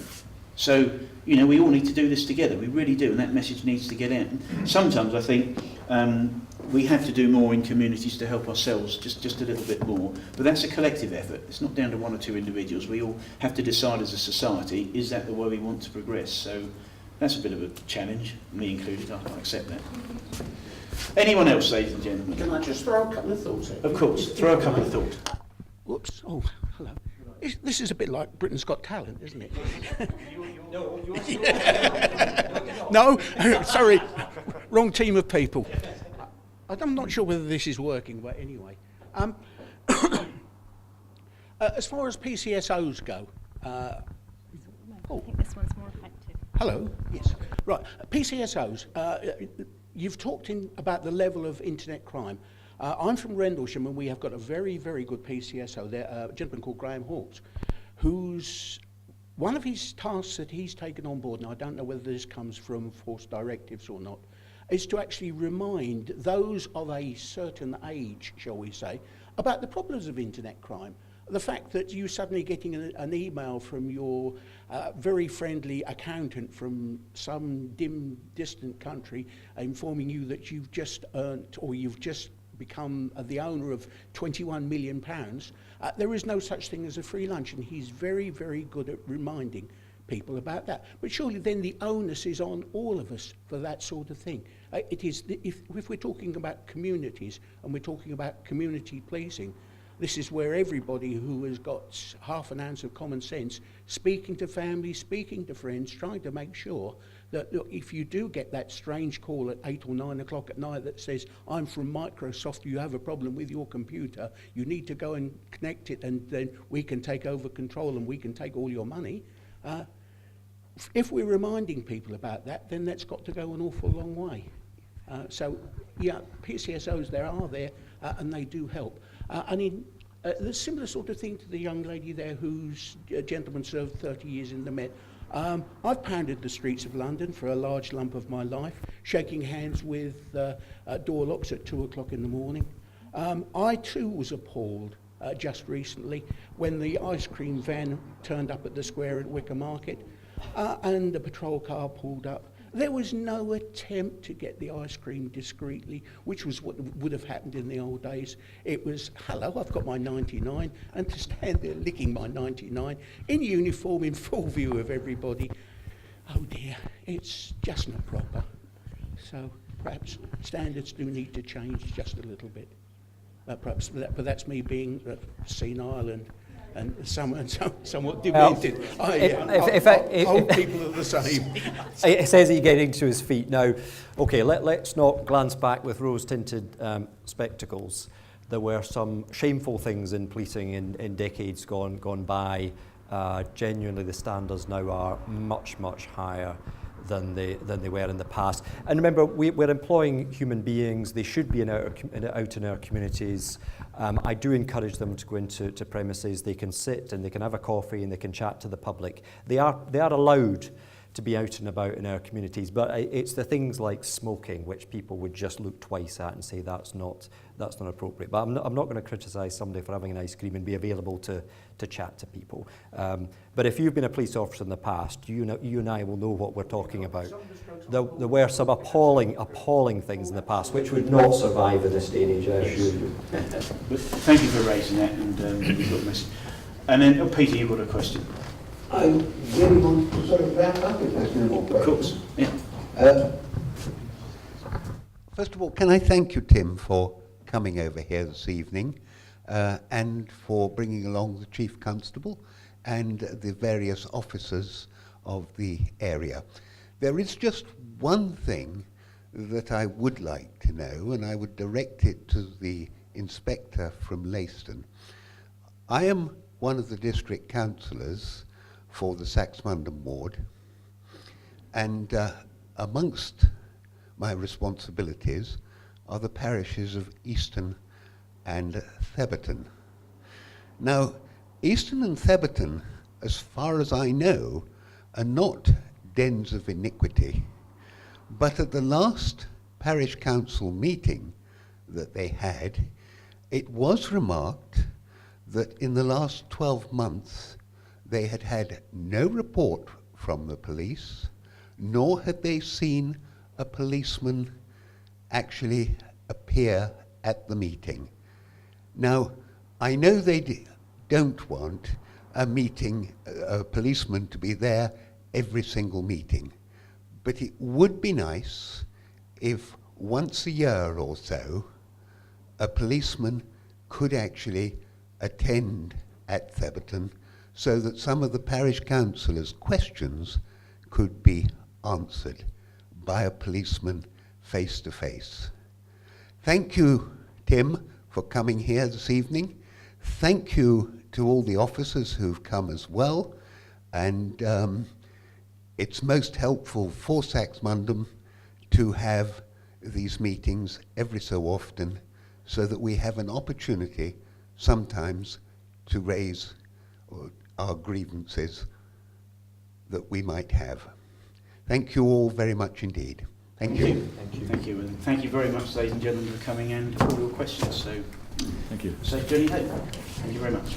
So, you know, we all need to do this together. We really do, and that message needs to get out. Sometimes I think we have to do more in communities to help ourselves, just a little bit more. But that's a collective effort. It's not down to one or two individuals. We all have to decide as a society, is that the way we want to progress? So that's a bit of a challenge, me included. I accept that. Anyone else, ladies and gentlemen? Can I just throw a couple of thoughts at you? Of course, throw a couple of thoughts. Whoops. Oh, hello. This is a bit like Britain's Got Talent, isn't it? No, sorry, wrong team of people. I'm not sure whether this is working, but anyway. As far as PCSOs go, I think this one's more effective. Hello, yes. Right, PCSOs, you've talked about the level of internet crime. I'm from Rendlesham, and we have got a very, very good PCSO there, a gentleman called Graham Hawkes, who's one of his tasks that he's taken on board, and I don't know whether this comes from force directives or not, is to actually remind those of a certain age, shall we say, about the problems of internet crime. The fact that you suddenly getting an email from your very friendly accountant from some dim, distant country informing you that you've just earned or you've just become the owner of £21 million, there is no such thing as a free lunch, and he's very, very good at reminding people about that. But surely then the onus is on all of us for that sort of thing. It is if we're talking about communities and we're talking about community policing, this is where everybody who has got half an ounce of common sense, speaking to families, speaking to friends, trying to make sure that, look, if you do get that strange call at 8 or 9 o'clock at night that says, I'm from Microsoft, you have a problem with your computer, you need to go and connect it and then we can take over control and we can take all your money. If we're reminding people about that, then that's got to go an awful long way. So, yeah, PCSOs and they do help. The similar sort of thing to the young lady there whose gentleman served 30 years in the Met. I've pounded the streets of London for a large lump of my life, shaking hands with door locks at 2 o'clock in the morning. I too was appalled just recently when the ice cream van turned up at the square at Wicker Market and the patrol car pulled up. There was no attempt to get the ice cream discreetly, which was what would have happened in the old days. It was, hello, I've got my 99, and to stand there licking my 99 in uniform in full view of everybody. Oh dear, it's just not proper. So perhaps standards do need to change just a little bit. Perhaps, but that's me being senile and somewhat demented. Old people are the same. It says he's getting to his feet now. Okay, let's not glance back with rose-tinted spectacles. There were some shameful things in policing in decades gone by. Genuinely, the standards now are much, much higher than they were in the past. And remember, we're employing human beings. They should be out in our communities. I do encourage them to go into premises. They can sit and they can have a coffee and they can chat to the public. They are allowed to be out and about in our communities, but it's the things like smoking which people would just look twice at and say that's not appropriate. But I'm not going to criticise somebody for having an ice cream and be available to chat to people. But if you've been a police officer in the past, you and I will know what we're talking about. There were some appalling things in the past which would not survive in this day and age, I assure you. Thank you for raising that, and we've got a message. And then, Peter, you've got a question. I really want to sort of wrap up if there's no more questions. Of course, yeah. First of all, can I thank you, Tim, for coming over here this evening and for bringing along the Chief Constable. and the various officers of the area. There is just one thing that I would like to know, and I would direct it to the inspector from Leiston. I am one of the district councillors for the Saxmundham ward, and amongst my responsibilities are the parishes of Easton and Theberton. Now, Easton and Theberton, as far as I know, are not dens of iniquity, but at the last parish council meeting that they had, it was remarked that in the last 12 months they had had no report from the police, nor had they seen a policeman actually appear at the meeting. Now, I know they don't want a policeman to be there every single meeting, but it would be nice if once a year or so a policeman could actually attend at Theberton so that some of the parish councillors' questions could be answered by a policeman face to face. Thank you, Tim, for coming here this evening. Thank you to all the officers who've come as well, and it's most helpful for Saxmundham to have these meetings every so often so that we have an opportunity sometimes to raise our grievances that we might have. Thank you all very much indeed. Thank you. Thank you. Thank you. And thank you very much, ladies and gentlemen, for coming and all your questions. So, thank you. Safe journey home. Thank you very much.